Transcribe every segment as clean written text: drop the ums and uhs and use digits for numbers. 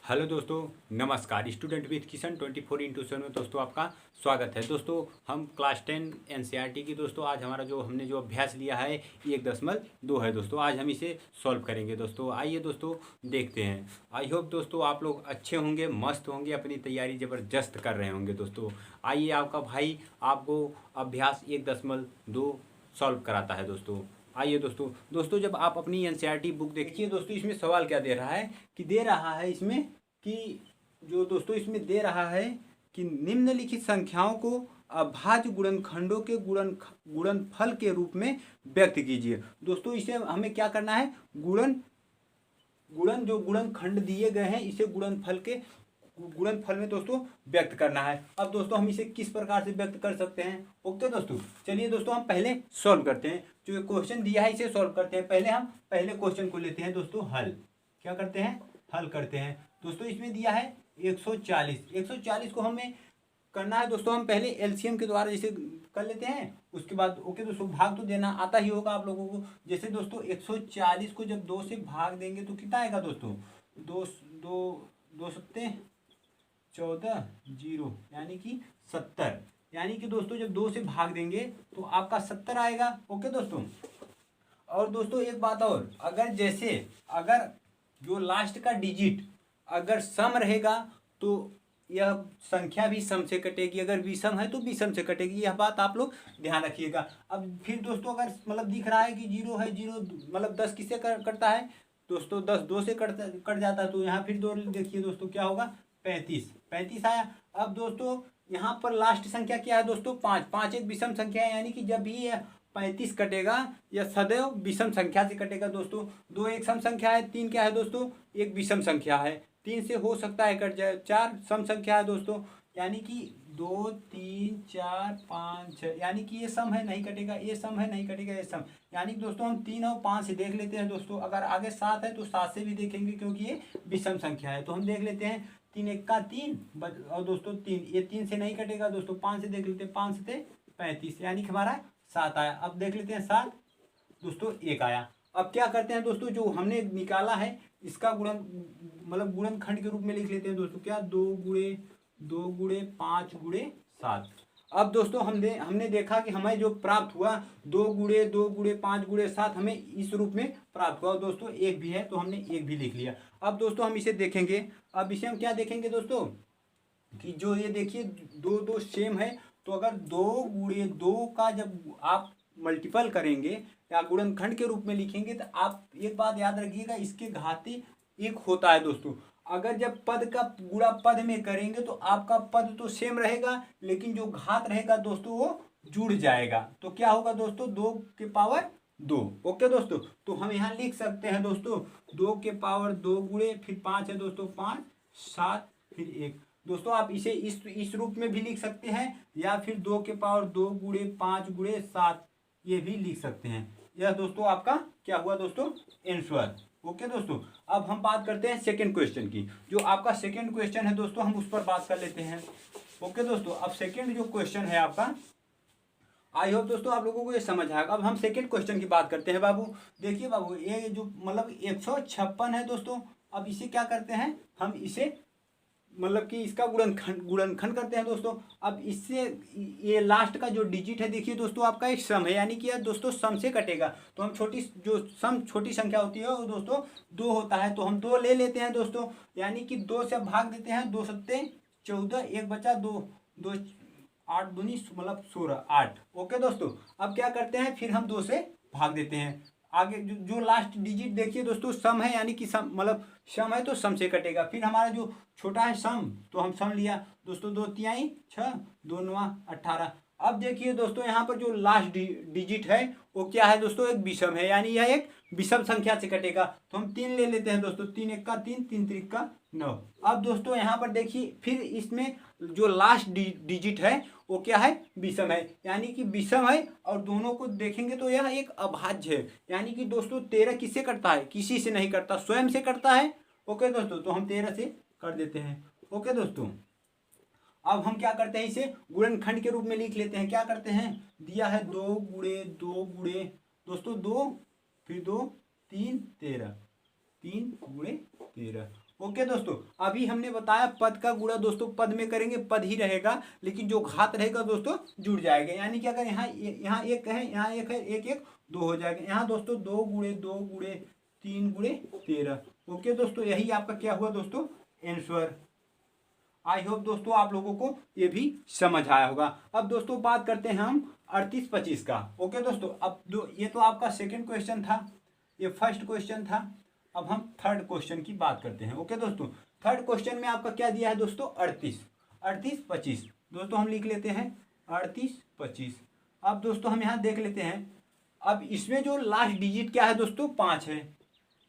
Hello दोस्तों, नमस्कार। Student with Kishan 24x7 में दोस्तों आपका स्वागत है। दोस्तों हम क्लास 10 एनसीईआरटी की दोस्तों आज हमारा हमने जो अभ्यास लिया है 1.2 है दोस्तों। आज हम इसे सॉल्व करेंगे दोस्तों। आइए दोस्तों देखते हैं। आई होप दोस्तों आप लोग अच्छे होंगे, मस्त होंगे, अपनी तैयारी ज़बरदस्त कर रहे होंगे दोस्तों। आइए आपका भाई आपको अभ्यास 1.2 सॉल्व कराता है दोस्तों। आइए दोस्तों जब आप अपनी एनसीईआरटी बुक देखिए दोस्तों, इसमें सवाल क्या दे रहा है कि दे रहा है इसमें कि जो दोस्तों इसमें दे रहा है कि निम्नलिखित संख्याओं को अभाज्य गुणनखंडों के गुणनफल के रूप में व्यक्त कीजिए। दोस्तों इसे हमें क्या करना है, गुणन जो गुणनखंड दिए गए हैं इसे गुणनफल में दोस्तों व्यक्त करना है। अब दोस्तों हम इसे किस प्रकार से व्यक्त कर सकते हैं। ओके दोस्तों, चलिए दोस्तों हम पहले सॉल्व करते हैं। जो क्वेश्चन दिया है इसे सॉल्व करते हैं। पहले हम पहले क्वेश्चन को लेते हैं दोस्तों हल। क्या करते हैं, हल करते हैं। दोस्तों इसमें दिया है 140 को हमें करना है दोस्तों। हम पहले एलसीएम के द्वारा जैसे कर लेते हैं, उसके बाद ओके दोस्तों भाग तो देना आता ही होगा आप लोगों को। जैसे दोस्तों 140 को जब 2 से भाग देंगे तो कितना आएगा दोस्तों, दो सत्ते 14 0 यानी कि 70। यानी कि दोस्तों जब 2 से भाग देंगे तो आपका 70 आएगा। ओके दोस्तों, और दोस्तों एक बात और, अगर जो लास्ट का डिजिट अगर सम रहेगा तो यह संख्या भी सम से कटेगी, अगर विषम है तो विषम से कटेगी। यह बात आप लोग ध्यान रखिएगा। अब फिर दोस्तों अगर दिख रहा है कि 0 है, 0 10 किससे कटता है दोस्तों, 10 2 से कट जाता है। तो यहाँ फिर दो देखिए दोस्तों क्या होगा, 35 आया। अब दोस्तों यहाँ पर लास्ट संख्या क्या है दोस्तों, 5 एक विषम संख्या है। यानी कि जब भी यह 35 कटेगा यह सदैव विषम संख्या से कटेगा दोस्तों। 2 एक सम संख्या है, 3 क्या है दोस्तों, एक विषम संख्या है। 3 से हो सकता है कट जाए, 4 सम संख्या है दोस्तों। यानी कि 2 3 4 5 6, यानी कि ये सम है नहीं कटेगा, ये सम है नहीं कटेगा, ये सम। यानी कि दोस्तों हम 3 और 5 से देख लेते हैं दोस्तों। अगर आगे 7 है तो 7 से भी देखेंगे क्योंकि ये विषम संख्या है। तो हम देख लेते हैं 3 एक का 3 और दोस्तों 3, ये 3 से नहीं कटेगा दोस्तों। 5 से देख लेते हैं, 5 से 35 यानी कि हमारा 7 आया। अब देख लेते हैं 7 दोस्तों 1 आया। अब क्या करते हैं दोस्तों, जो हमने निकाला है इसका गुणनखंड के रूप में लिख लेते हैं दोस्तों। क्या, 2 गुणे 5 गुणे 7। अब दोस्तों हमने देखा कि हमें जो प्राप्त हुआ 2 गुणे 5 गुणे 7 हमें इस रूप में प्राप्त हुआ दोस्तों। एक भी है तो हमने एक भी लिख लिया। अब दोस्तों हम इसे देखेंगे। अब इसे हम क्या देखेंगे दोस्तों कि जो ये देखिए 2 सेम है। तो अगर 2 गुणे 2 का जब आप मल्टीपल करेंगे या गुणनखंड के रूप में लिखेंगे तो आप एक बात याद रखिएगा, इसके घाते 1 होता है दोस्तों। अगर जब पद का गुणा पद में करेंगे तो आपका पद तो सेम रहेगा, लेकिन जो घात रहेगा दोस्तों वो जुड़ जाएगा। तो क्या होगा दोस्तों, 2 के पावर 2। ओके दोस्तों, तो हम यहाँ लिख सकते हैं दोस्तों 2 के पावर 2 गुणे फिर 5 है दोस्तों 5 7 फिर 1। दोस्तों आप इसे इस रूप में भी लिख सकते हैं, या फिर 2 के पावर 2 गुणे 5 गुणे 7 ये भी लिख सकते हैं। यह दोस्तों आपका क्या हुआ दोस्तों, आंसर। ओके दोस्तों, अब हम बात करते हैं सेकंड क्वेश्चन की। जो आपका सेकंड क्वेश्चन है दोस्तों हम उस पर बात कर लेते हैं। ओके दोस्तों, अब सेकंड जो क्वेश्चन है आपका, आई होप दोस्तों आप लोगों को ये समझ आएगा। अब हम सेकंड क्वेश्चन की बात करते हैं बाबू। देखिए बाबू, ये जो 156 है दोस्तों। अब इसे क्या करते हैं, हम इसे कि इसका गुणनखंड करते हैं दोस्तों। अब इससे ये लास्ट का जो डिजिट है देखिए दोस्तों आपका एक सम है, यानी कि यह दोस्तों सम से कटेगा। तो हम छोटी संख्या होती है वो दोस्तों 2 होता है, तो हम 2 ले लेते हैं दोस्तों। यानी कि 2 से भाग देते हैं, 2 सत्ते 14, 1 बचा 2 2 8 दूनी 16 8। ओके दोस्तों, अब क्या करते हैं, फिर हम 2 से भाग देते हैं। आगे जो लास्ट डिजिट देखिए दोस्तों सम है, यानी कि सम है तो सम से कटेगा। फिर हमारा जो छोटा है सम, तो हम सम लिया दोस्तों, 2 तिहाई 6 2 9 18। अब देखिए दोस्तों यहाँ पर जो लास्ट डिजिट है वो क्या है दोस्तों, एक विषम है, यानी यह एक विषम संख्या से कटेगा। तो हम 3 ले लेते हैं दोस्तों, 3 एक का 3 3 त्रिक का 9। अब दोस्तों यहाँ पर देखिए फिर इसमें जो लास्ट डिजिट है वो क्या है, विषम है, यानी कि विषम है। और दोनों को देखेंगे तो यह एक अभाज्य है। यानी कि दोस्तों 13 किससे कटता है, किसी से नहीं कटता, स्वयं से कटता है। ओके दोस्तों, तो हम 13 से कर देते हैं। ओके दोस्तों, अब हम क्या करते हैं, इसे गुणनखंड के रूप में लिख लेते हैं। क्या करते हैं, दिया है 2 गुणे दोस्तों 2 फिर 2 3 13 3 गुणे 13। ओके दोस्तों, अभी हमने बताया पद का गुणा दोस्तों पद में करेंगे, पद ही रहेगा, लेकिन जो घात रहेगा दोस्तों जुड़ जाएगा। यानी कि अगर यहाँ एक है, यहाँ एक है, एक एक दो हो जाएगा। यहाँ दोस्तों 2 × 2 × 3 × 13। ओके दोस्तों, यही आपका क्या हुआ दोस्तों, आंसर। आई होप दोस्तों आप लोगों को ये भी समझ आया होगा। अब दोस्तों बात करते हैं हम 38 25 का। ओके दोस्तों, अब ये तो आपका सेकंड क्वेश्चन था, ये फर्स्ट क्वेश्चन था। अब हम थर्ड क्वेश्चन की बात करते हैं। ओके दोस्तों, थर्ड क्वेश्चन में आपका क्या दिया है दोस्तों, 38 38 25। दोस्तों हम लिख लेते हैं 38 25। अब दोस्तों हम यहाँ देख लेते हैं, अब इसमें जो लास्ट डिजिट क्या है दोस्तों, 5 है।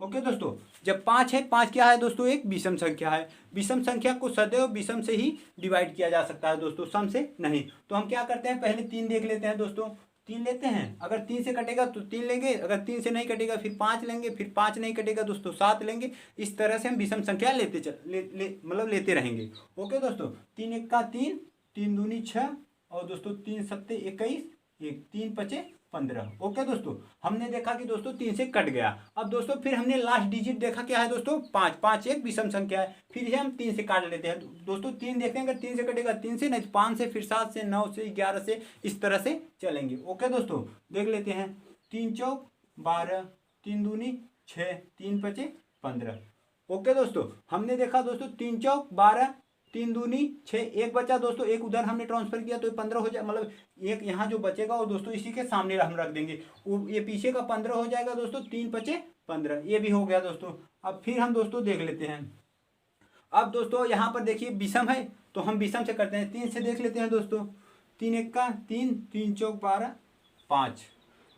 ओके दोस्तों, जब 5 है, 5 क्या है दोस्तों, एक विषम संख्या है। विषम संख्या को सदैव विषम से ही डिवाइड किया जा सकता है दोस्तों, सम से नहीं। तो हम क्या करते हैं, पहले 3 देख लेते हैं दोस्तों, 3 लेते हैं। अगर 3 से कटेगा तो 3 लेंगे, अगर 3 से नहीं कटेगा फिर 5 लेंगे, फिर 5 नहीं कटेगा दोस्तों 7 लेंगे। इस तरह से हम विषम संख्या लेते रहेंगे। ओके दोस्तों, 3 × 1 = 3, 3 दूनी 6, और दोस्तों 3 × 7 = 21, 3 × 5 = 15। ओके दोस्तों, हमने देखा कि दोस्तों 3 से कट गया। अब दोस्तों फिर हमने लास्ट डिजिट देखा क्या है दोस्तों, 5। 5 एक विषम संख्या है, फिर इसे हम 3 से काट लेते हैं दोस्तों। 3 देखते हैं, अगर 3 से कटेगा 3 से, नहीं 5 से, फिर 7 से, 9 से, 11 से, इस तरह से चलेंगे। ओके दोस्तों, देख लेते हैं। 3 × 4 = 12, 3 दूनी 6, 3 × 5 = 15। ओके दोस्तों, हमने देखा दोस्तों 3 × 4 = 12, 3 दूनी 6, एक बचा दोस्तों, एक उधर हमने ट्रांसफर किया तो 15 हो जाए, मतलब एक यहाँ जो बचेगा वो दोस्तों इसी के सामने हम रख देंगे, ये पीछे का 15 हो जाएगा दोस्तों। 3 × 5 = 15, ये भी हो गया दोस्तों। अब फिर हम दोस्तों देख लेते हैं। अब दोस्तों यहाँ पर देखिए विषम है तो हम विषम से करते हैं, 3 से देख लेते हैं दोस्तों। 3 × 1 = 3, 3 × 4 = 12, 5।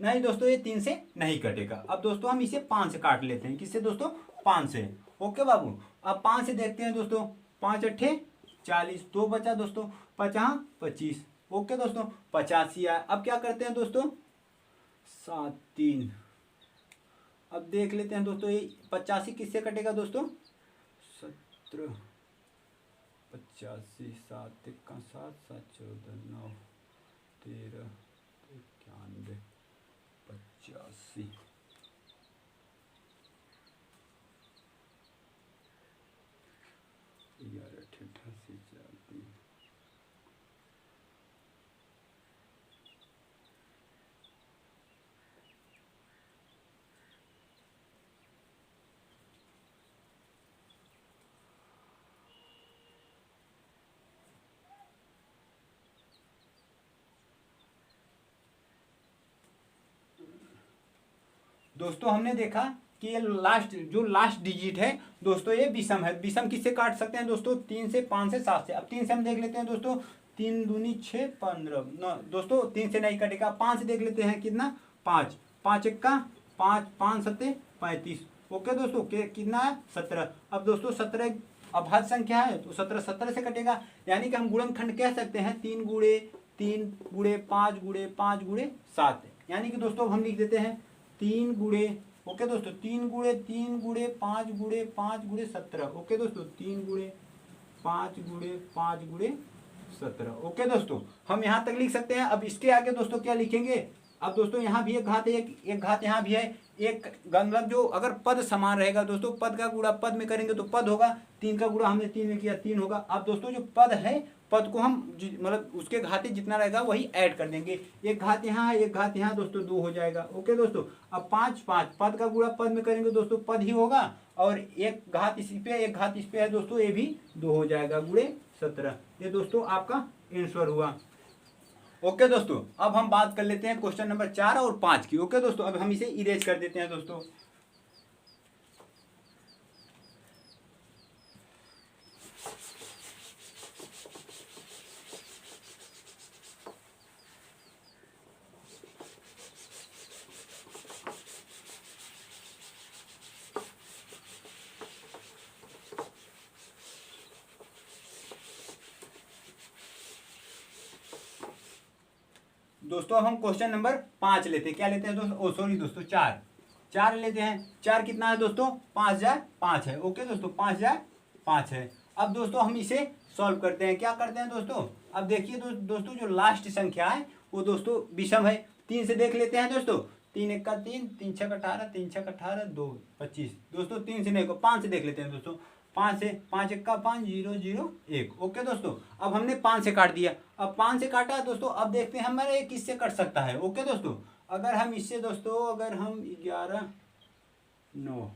नहीं दोस्तों, ये 3 से नहीं कटेगा। अब दोस्तों हम इसे 5 से काट लेते हैं, किससे दोस्तों, 5 से। ओके बाबू, अब 5 से देखते हैं दोस्तों। 5 × 8 = 40, 2 बचा दोस्तों, 5 × 25। ओके दोस्तों, 85 आया। अब क्या करते हैं दोस्तों, 7 3। अब देख लेते हैं दोस्तों, ये 85 किससे कटेगा दोस्तों, 17 85, 7 × 1 = 7, 7 × 14 9, 13 91 85। दोस्तों हमने देखा कि ये लास्ट डिजिट है दोस्तों, ये विषम है। विषम किससे काट सकते हैं दोस्तों, 3 से, 5 से, 7 से। अब 3 से हम देख लेते हैं दोस्तों, 3 दूनी 6, 15 9 दोस्तों, 3 से नहीं कटेगा। 5 से देख लेते हैं, कितना, 5, 5 × 1 = 5, 5 × 7 = 35। ओके दोस्तों, कितना है, 17। अब दोस्तों 17 अभाज्य संख्या है तो 17 17 से कटेगा, यानी कि हम गुणनखंड कह सकते हैं 3 × 3 × 5 × 5 × 7। यानी कि दोस्तों हम लिख देते हैं 3 × ओके दोस्तों 3 × 3 × 5 × 5 × 17। ओके दोस्तों 3 × 5 × 5 × 17। ओके दोस्तों, हम यहाँ तक लिख सकते हैं। अब इसके आगे दोस्तों क्या लिखेंगे, अब दोस्तों यहाँ भी एक घात है, एक घात यहाँ भी है, एक मतलब जो अगर पद समान रहेगा दोस्तों, पद का गुणा पद में करेंगे तो पद होगा, 3 का गुणा हमने 3 में किया 3 होगा। अब दोस्तों जो पद है, पद को हम मतलब उसके घाते जितना रहेगा वही ऐड कर देंगे। एक घात यहाँ है, एक घात यहाँ दोस्तों, 2 हो जाएगा। ओके दोस्तों, अब 5 5 पद का गुणा पद में करेंगे दोस्तों, पद ही होगा, और एक घात इसी पे, एक घात इस पे है दोस्तों, ये भी 2 हो जाएगा, × 17। ये दोस्तों आपका आंसर हुआ। ओके दोस्तों, अब हम बात कर लेते हैं क्वेश्चन नंबर 4 और 5 की। ओके दोस्तों, अब हम इसे इरेज कर देते हैं दोस्तों। दोस्तों अब हम क्वेश्चन नंबर 5 लेते हैं। क्या लेते हैं दोस्तों, सॉरी दोस्तों 4 लेते हैं। 4 कितना है दोस्तों, 5 × 5 है। ओके दोस्तों, 5 × 5 है। अब दोस्तों हम इसे सॉल्व करते हैं। क्या करते हैं दोस्तों, अब देखिए दोस्तों जो लास्ट संख्या है वो दोस्तों विषम है। 3 से देख लेते हैं दोस्तों, 3 × 1 = 3, 3 × 6 = 18, 3 × 6 = 18, 2 25। दोस्तों 3 से नहीं को 5 से देख लेते हैं दोस्तों। 5 से 5 1 का 5 0 0 1। ओके दोस्तों, अब हमने 5 से काट दिया। अब 5 से काटा दोस्तों, अब देखते हैं हमारा ये किससे कट सकता है। ओके दोस्तों, अगर हम इससे दोस्तों, अगर हम 11 9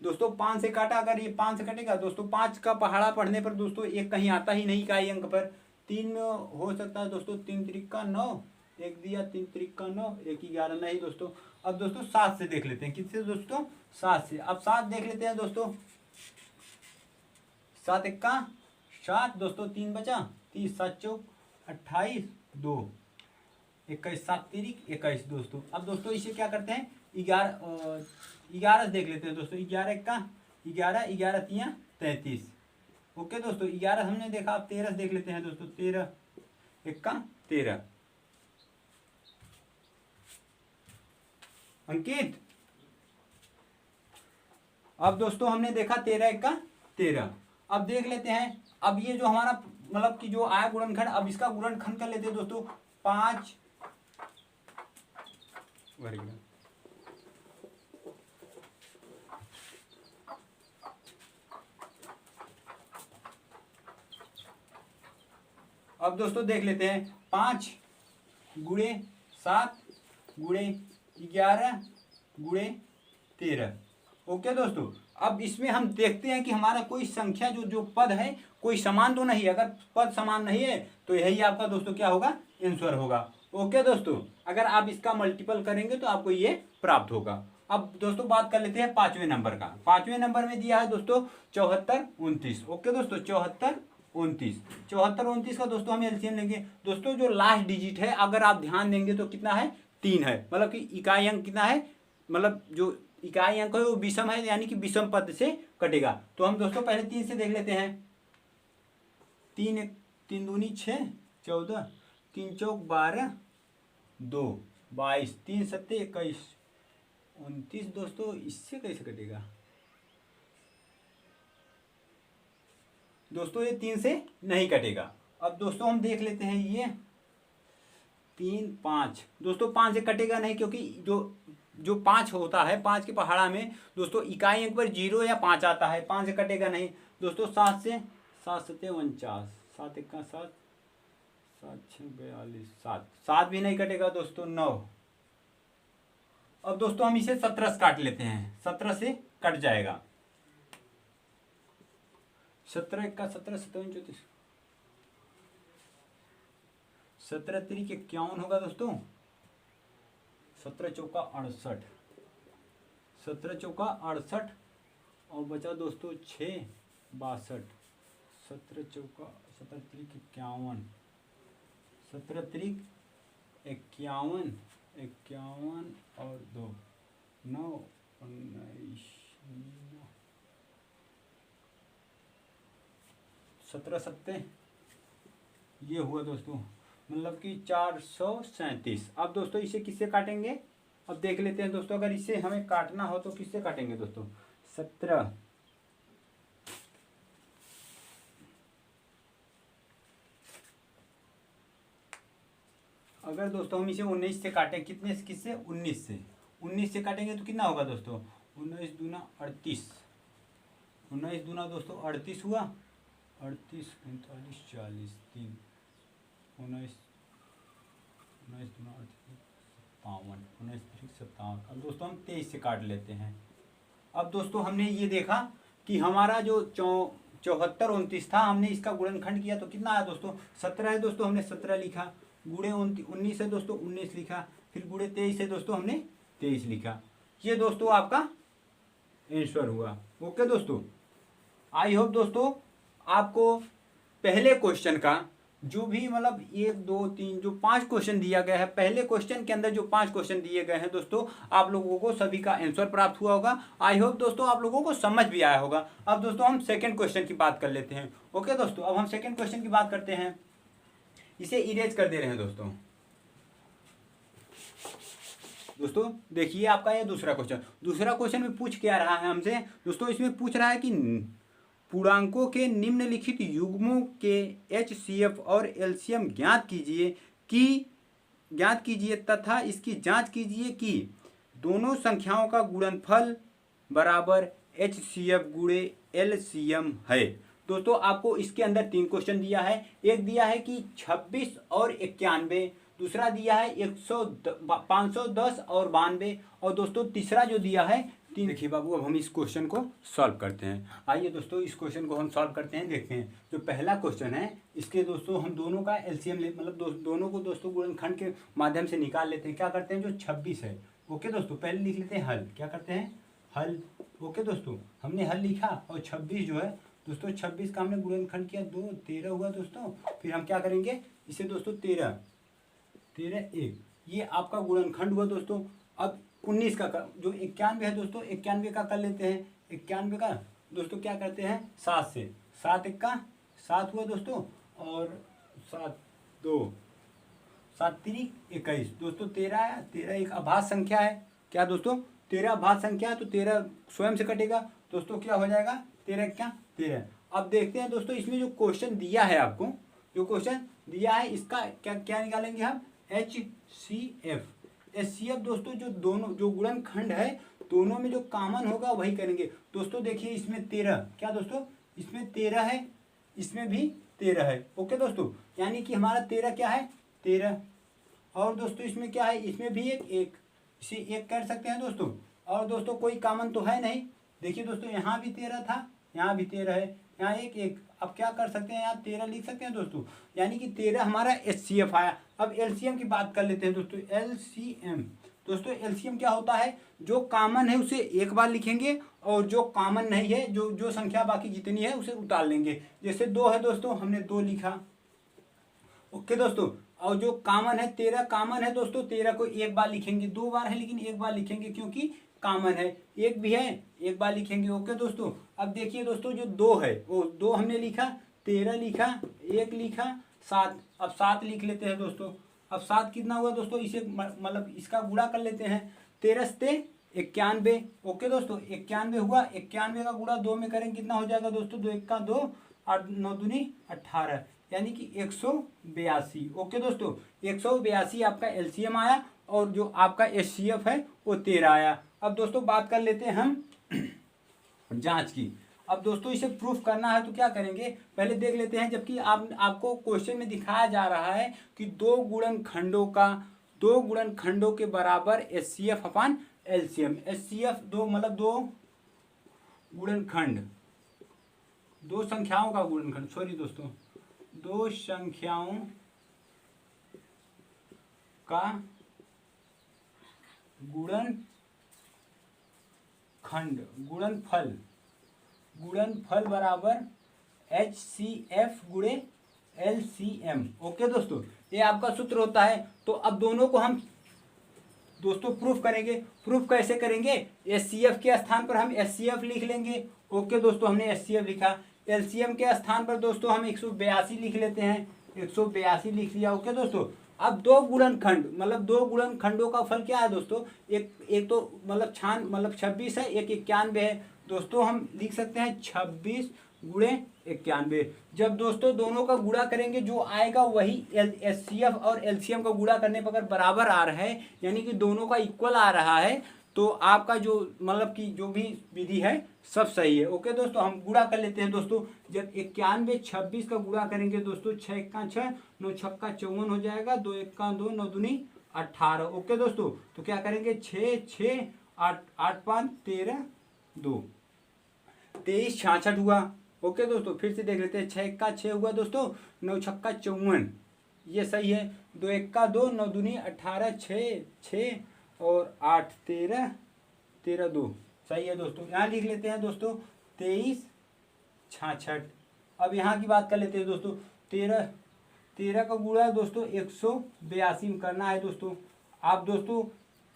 दोस्तों 5 से काटा, अगर ये 5 से कटेगा दोस्तों, 5 का पहाड़ा पढ़ने पर दोस्तों एक कहीं आता ही नहीं इकाई अंक पर। 3 में हो सकता है दोस्तों, 3 त्रिक का 9, एक दिया 3 त्रिक का 9, एक 11 नहीं दोस्तों। अब दोस्तों 7 से देख लेते हैं, किससे दोस्तों, 7 से। अब 7 देख लेते हैं दोस्तों, 7 1 का 7 दोस्तों, 3 बचा, 30 7 चौक 28 2 21 7 तिरिक 21 दोस्तों। अब दोस्तों इसे क्या करते हैं, 11 देख लेते हैं दोस्तों, 11 का 11 11 तिया 33। ओके दोस्तों, 11 हमने देखा। अब 13 देख लेते हैं दोस्तों, 13 1 का 13। अंकित, अब दोस्तों हमने देखा 13 1 का 13। अब देख लेते हैं, अब ये जो हमारा मतलब कि जो आया गुणनखंड, अब इसका गुणनखंड कर लेते हैं दोस्तों, 5 वर्ग। अब दोस्तों देख लेते हैं, 5 गुणे 7 गुणे 11 गुणे 13। ओके दोस्तों, अब इसमें हम देखते हैं कि हमारा कोई संख्या जो पद है कोई समान तो नहीं है। अगर पद समान नहीं है तो यही आपका दोस्तों क्या होगा, आंसर होगा। ओके दोस्तों, अगर आप इसका मल्टीपल करेंगे तो आपको ये प्राप्त होगा। अब दोस्तों बात कर लेते हैं 5वें नंबर का। 5वें नंबर में दिया है दोस्तों 74 29। ओके दोस्तों, 74 29 74 29 का दोस्तों हम एलसीएम लेंगे। दोस्तों जो लास्ट डिजिट है अगर आप ध्यान देंगे तो कितना है, 3 है। मतलब कि इकाई अंक कितना है, मतलब जो इकाई अंक है वो विषम है, यानी कि विषम पद से कटेगा। तो हम दोस्तों पहले 3 से देख लेते हैं। 3 3 दूनी 6 14 3 चौक 12 2 22 3 7 21 29 दोस्तों, इससे कैसे कटेगा दोस्तों, ये 3 से नहीं कटेगा। अब दोस्तों हम देख लेते हैं, ये 3 5 दोस्तों 5 से कटेगा नहीं, क्योंकि जो 5 होता है 5 के पहाड़ा में दोस्तों इकाई अंक पर 0 या 5 आता है, 5 से कटेगा नहीं दोस्तों। 7 से 7 7 49 7 1 का 7 7 6 42 7 भी नहीं कटेगा दोस्तों, 9। अब दोस्तों हम इसे 17 से काट लेते हैं, 17 से कट जाएगा। 17 1 का 17 17 34 17 3 51 होगा दोस्तों, 17 चौका 68 17 चौका 68 और बचा दोस्तों 6 62 17 चौका 17 3 51 17 3 51 51 और 2 9 19 17 7 ये हुआ दोस्तों, मतलब कि 437। अब दोस्तों इसे किससे काटेंगे, अब देख लेते हैं दोस्तों। अगर इसे हमें काटना हो तो किससे काटेंगे दोस्तों, 17 अगर दोस्तों हम इसे 19 से काटें, कितने से किससे, 19 से काटेंगे तो कितना होगा दोस्तों, 19 दूना 38 19 दूना दोस्तों 38 हुआ, 38 45 40 3 19 दूना 57 19 57। अब दोस्तों हम 23 से काट लेते हैं। अब दोस्तों हमने ये देखा कि हमारा जो 74 29 था, हमने इसका गुणनखंड किया तो कितना आया दोस्तों, 17 है दोस्तों, हमने 17 लिखा, गुणे 19 है दोस्तों 19 लिखा, फिर गुणे 23 है दोस्तों हमने 23 लिखा। ये दोस्तों आपका आंसर हुआ। ओके दोस्तों, आई होप दोस्तों आपको पहले क्वेश्चन का जो भी मतलब 1 2 3 जो 5 क्वेश्चन दिया गया है, पहले क्वेश्चन के अंदर जो 5 क्वेश्चन दिए गए हैं दोस्तों, आप लोगों को सभी का आंसर प्राप्त हुआ होगा। आई होप दोस्तों आप लोगों को समझ भी आया होगा। अब दोस्तों हम सेकंड क्वेश्चन की बात कर लेते हैं। ओके दोस्तों, अब हम सेकंड क्वेश्चन की बात करते हैं। इसे इरेज कर दे रहे हैं दोस्तों। दोस्तों देखिए आपका ये दूसरा क्वेश्चन में पूछ क्या रहा है हमसे दोस्तों, इसमें पूछ रहा है कि पूर्णांकों के निम्नलिखित युग्मों के HCF और LCM ज्ञात कीजिए तथा इसकी जांच कीजिए कि दोनों संख्याओं का गुणनफल बराबर HCF गुणे LCM है। दोस्तों आपको इसके अंदर 3 क्वेश्चन दिया है। एक दिया है कि 26 और 91, दूसरा दिया है 510 और 92, और दोस्तों तीसरा जो दिया है 3। देखिए बाबू, अब हम इस क्वेश्चन को सॉल्व करते हैं। आइए दोस्तों इस क्वेश्चन को हम सॉल्व करते हैं। देखते हैं जो पहला क्वेश्चन है इसके दोस्तों हम दोनों का LCM ले, मतलब दोनों को दोस्तों गुणनखंड के माध्यम से निकाल लेते हैं। क्या करते हैं, जो 26 है, ओके दोस्तों, पहले लिख लेते हैं हल। क्या करते हैं, हल। ओके दोस्तों, हमने हल लिखा और 26 जो है दोस्तों 26 का हमने गुणनखंड किया 2, 13 हुआ दोस्तों। फिर हम क्या करेंगे इसे दोस्तों 13 1, ये आपका गुणनखंड हुआ दोस्तों। अब 19 का जो 91 है दोस्तों, 91 का कर लेते हैं। 91 का दोस्तों क्या करते हैं 7 से, 7 1 का 7 हुआ दोस्तों, और 7 2 7 3 21 दोस्तों 13 आया। 13 एक अभाज्य संख्या है। क्या दोस्तों 13 अभाज्य संख्या है, तो 13 स्वयं से कटेगा दोस्तों। क्या हो जाएगा 13 क्या 13। अब देखते हैं दोस्तों इसमें जो क्वेश्चन दिया है, आपको जो क्वेश्चन दिया है इसका क्या क्या निकालेंगे हम, HCF दोस्तों। जो दोनों जो गुणनखंड है दोनों में जो कॉमन होगा वही करेंगे दोस्तों। देखिए इसमें 13, क्या दोस्तों इसमें 13 है, इसमें भी 13 है। ओके दोस्तों, यानी कि हमारा 13 क्या है 13, और दोस्तों इसमें क्या है, इसमें भी एक इसे 1 कर सकते हैं दोस्तों। और दोस्तों कोई कॉमन तो है नहीं। देखिए दोस्तों यहाँ भी 13 था, यहाँ भी 13 है, यहाँ 1 अब क्या कर सकते हैं, यहाँ 13 लिख सकते हैं दोस्तों। यानी कि 13 हमारा HCF आया। अब LCM की बात कर लेते हैं दोस्तों। LCM दोस्तों, LCM क्या होता है, जो कॉमन है उसे एक बार लिखेंगे, और जो कॉमन नहीं है, जो संख्या बाकी जितनी है उसे उतार लेंगे। जैसे 2 है दोस्तों, हमने 2 लिखा। ओके दोस्तों, और जो कॉमन है 13 कॉमन है दोस्तों, 13 को एक बार लिखेंगे। 2 बार है लेकिन एक बार लिखेंगे क्योंकि कॉमन है। 1 भी है, एक बार लिखेंगे। ओके दोस्तों, अब देखिए दोस्तों जो 2 है वो 2 हमने लिखा, 13 लिखा, 1 लिखा, 7। अब 7 लिख लेते हैं दोस्तों। अब 7 कितना हुआ दोस्तों, इसे मतलब इसका गुणा कर लेते हैं। 13 से 91। ओके दोस्तों 91 हुआ, 91 का गुणा 2 में करेंगे कितना हो जाएगा दोस्तों, 2 1 का 2 और 9 दूनी 18, यानी कि 182। ओके दोस्तों 182 आपका LCM आया, और जो आपका HCF है वो 13 आया। अब दोस्तों बात कर लेते हैं हम जांच की। अब दोस्तों इसे प्रूफ करना है तो क्या करेंगे, पहले देख लेते हैं। जबकि आपको क्वेश्चन में दिखाया जा रहा है कि दो गुणनखंडों के बराबर HCF अपान LCM। HCF दो मतलब दो गुणनखंड, दो संख्याओं का गुणनखंड, सॉरी दोस्तों, दो संख्याओं का गुणनफल बराबर HCF गुणे LCM। ओके दोस्तों, ये आपका सूत्र होता है। तो अब दोनों को हम दोस्तों प्रूफ करेंगे। प्रूफ कैसे करेंगे, HCF के स्थान पर हम HCF लिख लेंगे। ओके दोस्तों, हमने HCF लिखा। LCM के स्थान पर दोस्तों हम 182 लिख लेते हैं, 182 लिख लिया। ओके दोस्तों, अब दो गुणनखंडों का फल क्या है दोस्तों, एक तो मतलब 26 है, एक 91 है दोस्तों। हम लिख सकते हैं 26 गुणे 91। जब दोस्तों दोनों का गुणा करेंगे जो आएगा वही HCF और LCM का गुणा करने पर अगर बराबर आ रहा है, यानी कि दोनों का इक्वल आ रहा है, तो आपका जो मतलब कि जो भी विधि है सब सही है। ओके दोस्तों, हम गुणा कर लेते हैं दोस्तों। जब 91 26 का गुणा करेंगे दोस्तों, 6 1 का 6, 9 6 का 54 हो जाएगा, 2 1 का 2, 9 दूनी 18। ओके दोस्तों, तो क्या करेंगे 6 6 8 8 5 13 2 23 66 हुआ। ओके दोस्तों, फिर से देख लेते हैं। 6 1 का 6 हुआ दोस्तों, 9 6 का 54, ये सही है। 2 1 का 2, 9 दूनी 18, 6 6 और 8 13 13 2 सही है दोस्तों। यहाँ लिख लेते हैं दोस्तों 23 66। अब यहाँ की बात कर लेते हैं दोस्तों। 13 का गुणा दोस्तों 182 में करना है दोस्तों। आप दोस्तों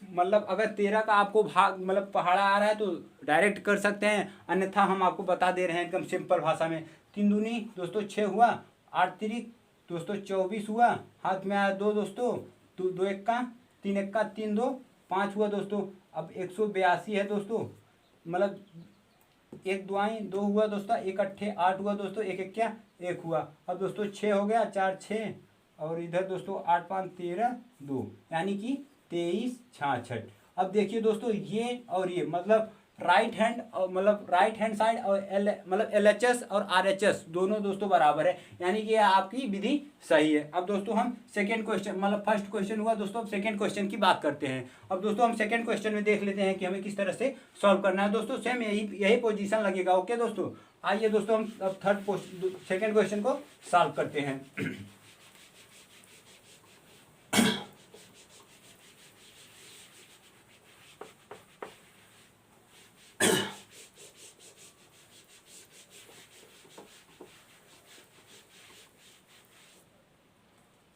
मतलब अगर 13 का आपको भाग मतलब पहाड़ा आ रहा है तो डायरेक्ट कर सकते हैं, अन्यथा हम आपको बता दे रहे हैं एकदम सिंपल भाषा में। 3 दूनी दोस्तों 6 हुआ, 8 3 दोस्तों 24 हुआ, हाथ में आया 2 दोस्तों, 2 1 का 3 1 का 3 2 5 हुआ दोस्तों। अब 182 है दोस्तों, मतलब 1 दुआएं 2 हुआ दोस्तों, 1 अट्ठे 8 हुआ दोस्तों, 1 1 क्या 1 हुआ। अब दोस्तों 6 हो गया, 4 6 और इधर दोस्तों 8 5 13 2, यानी कि 23 66। अब देखिए दोस्तों, ये और ये मतलब राइट हैंड और मतलब राइट हैंड साइड और मतलब LHS और RHS दोनों दोस्तों बराबर है, यानी कि आपकी विधि सही है। अब दोस्तों हम सेकेंड क्वेश्चन मतलब फर्स्ट क्वेश्चन हुआ दोस्तों, अब सेकेंड क्वेश्चन की बात करते हैं। अब दोस्तों हम सेकेंड क्वेश्चन में देख लेते हैं कि हमें किस तरह से सॉल्व करना है। दोस्तों सेम यही पोजीशन लगेगा। ओके दोस्तों, आइए दोस्तों हम अब सेकेंड क्वेश्चन को सॉल्व करते हैं।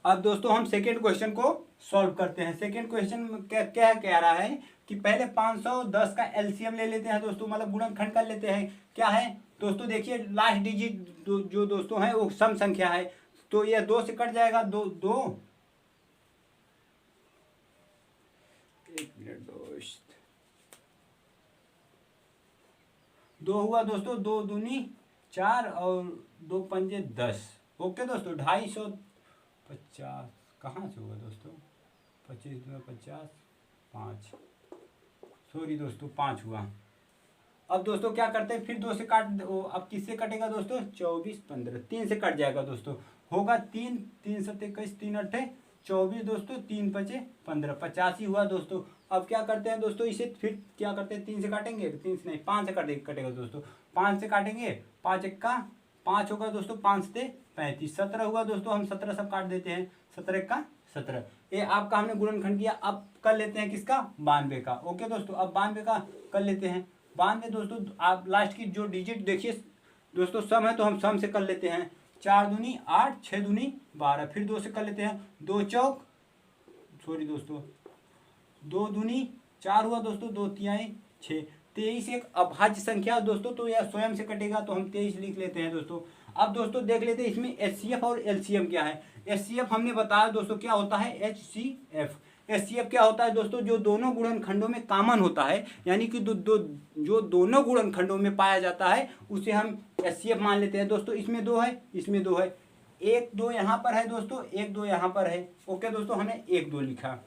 अब दोस्तों हम सेकेंड क्वेश्चन को सॉल्व करते हैं। सेकेंड क्वेश्चन में क्या क्या कह रहा है कि पहले 510 का LCM ले लेते हैं दोस्तों, मतलब गुणनखंड कर लेते हैं। क्या है दोस्तों, देखिए लास्ट डिजिट जो दोस्तों है वो सम संख्या है, तो ये 2 से कट जाएगा। एक मिनट दोस्त, 2 हुआ दोस्तों, 2 दूनी 4 और 2 पंजे 10। ओके दोस्तों, 250 कहाँ से होगा दोस्तों, 25 दूना 50, 5 सॉरी दोस्तों 5 हुआ। अब दोस्तों क्या करते हैं, फिर 2 से काट, अब किससे कटेगा दोस्तों, 24 15 3 से कट जाएगा दोस्तों, होगा 3 3 7 21 3 8 24 दोस्तों, 3 5 15 85 हुआ दोस्तों। अब क्या करते हैं दोस्तों, इसे फिर क्या करते हैं, 3 से काटेंगे, 3 से नहीं 5 से कटेगा दोस्तों, 5 से काटेंगे, 5 1 का 5 होगा दोस्तों, 5 से 35 17 हुआ दोस्तों। हम 17 सब काट देते हैं, 17 का 17। ये आपका हमने गुणनखंड किया। अब कर लेते हैं किसका, 92 का। ओके दोस्तों, अब 92 का कर लेते हैं। 92 दोस्तों, आप लास्ट की जो डिजिट देखिए दोस्तों, सम है तो हम सम से कर लेते हैं। 4 दूनी 8, 6 दूनी 12, फिर 2 से कर लेते हैं, 2 चौक सॉरी दोस्तों 2 दूनी 4 हुआ दोस्तों, 2 तिहाई 6। 23 एक अभाज्य संख्या दोस्तों, तो यह स्वयं से कटेगा, तो हम 23 लिख लेते हैं दोस्तों। अब दोस्तों देख लेते हैं इसमें HCF और LCM क्या है। HCF हमने बताया दोस्तों क्या होता है, HCF क्या होता है दोस्तों, जो दोनों गुणनखंडों में कॉमन होता है, यानी कि जो दोनों गुणनखंडों में पाया जाता है उसे हम HCF मान लेते हैं दोस्तों। इसमें 2 है, इसमें 2 है, 1 2 यहाँ पर है दोस्तों, 1 2 यहाँ पर है। ओके दोस्तों, हमने 1 2 लिखा।